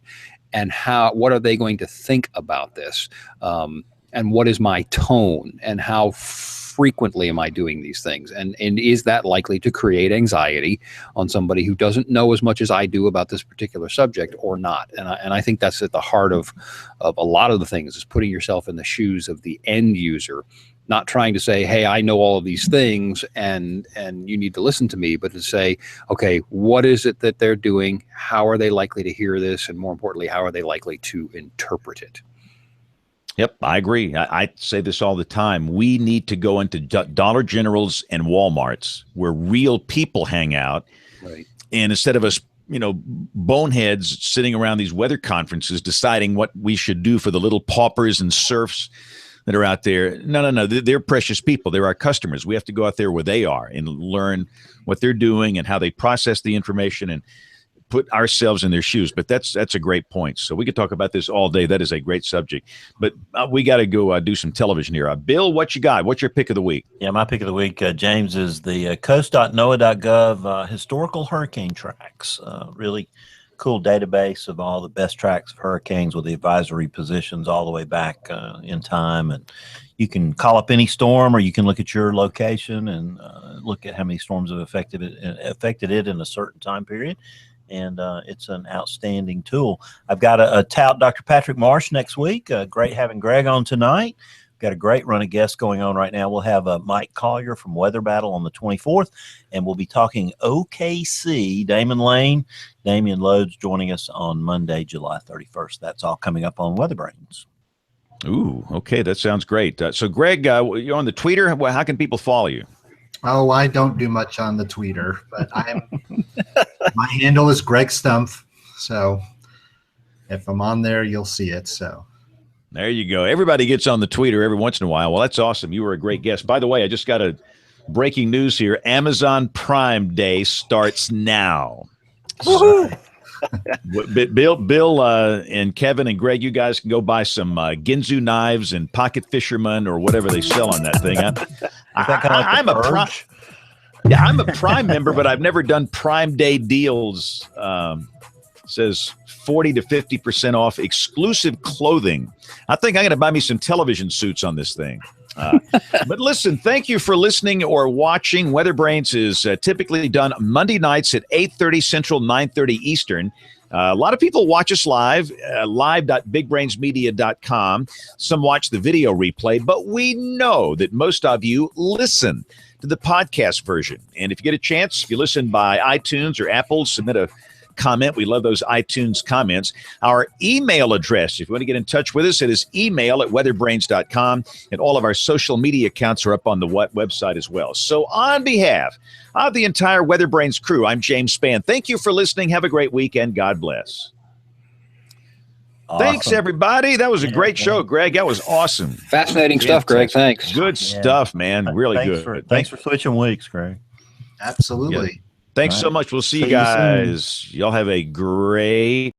And what are they going to think about this? And what is my tone, and how frequently am I doing these things? And is that likely to create anxiety on somebody who doesn't know as much as I do about this particular subject or not? And I think that's at the heart of a lot of the things, is putting yourself in the shoes of the end user, not trying to say, hey, I know all of these things and you need to listen to me, but to say, okay, what is it that they're doing? How are they likely to hear this? And more importantly, how are they likely to interpret it? Yep, I agree. I say this all the time. We need to go into Dollar Generals and Walmarts where real people hang out. Right. And instead of us, boneheads sitting around these weather conferences deciding what we should do for the little paupers and serfs that are out there. No. They're precious people. They're our customers. We have to go out there where they are and learn what they're doing and how they process the information and put ourselves in their shoes. But that's a great point. So we could talk about this all day. That is a great subject. But we got to go do some television here. Bill, what you got? What's your pick of the week? Yeah, my pick of the week, James, is the coast.noaa.gov historical hurricane tracks. Really cool database of all the best tracks of hurricanes with the advisory positions all the way back in time. And you can call up any storm, or you can look at your location and look at how many storms have affected it in a certain time period. And it's an outstanding tool. I've got a tout Dr. Patrick Marsh next week. Great having Greg on tonight. Got a great run of guests going on right now. We'll have Mike Collier from Weather Battle on the 24th, and we'll be talking OKC. Damon Lane, Damian Loads joining us on Monday, July 31st. That's all coming up on WeatherBrains. Ooh, okay, that sounds great. So, Greg, you're on the Twitter. How can people follow you? Oh, I don't do much on the Twitter, but my handle is Greg Stumpf. So if I'm on there, you'll see it. So there you go. Everybody gets on the Twitter every once in a while. Well, that's awesome. You were a great guest. By the way, I just got a breaking news here. Amazon Prime Day starts now. Woohoo! Bill and Kevin and Greg, you guys can go buy some Ginsu knives and pocket fisherman or whatever they sell on that thing. I'm a Prime member, but I've never done Prime Day deals. Says 40 to 50% off exclusive clothing. I think I'm going to buy me some television suits on this thing. But listen, thank you for listening or watching. WeatherBrains is typically done Monday nights at 8:30 Central, 9:30 Eastern. A lot of people watch us live, live.bigbrainsmedia.com. Some watch the video replay, but we know that most of you listen to the podcast version. And if you get a chance, if you listen by iTunes or Apple, submit a comment. We love those iTunes comments. Our email address, if you want to get in touch with us, it is email@weatherbrains.com, and all of our social media accounts are up on the website as well. So on behalf of the entire WeatherBrains crew, I'm James Spann. Thank you for listening. Have a great weekend. God bless. Awesome. Thanks, everybody. That was a great show, Greg. That was awesome. Fascinating stuff, Greg. Thanks. Good stuff, man. Really Thanks for switching weeks, Greg. Absolutely. Yeah. Thanks so much. We'll see you guys. Y'all have a great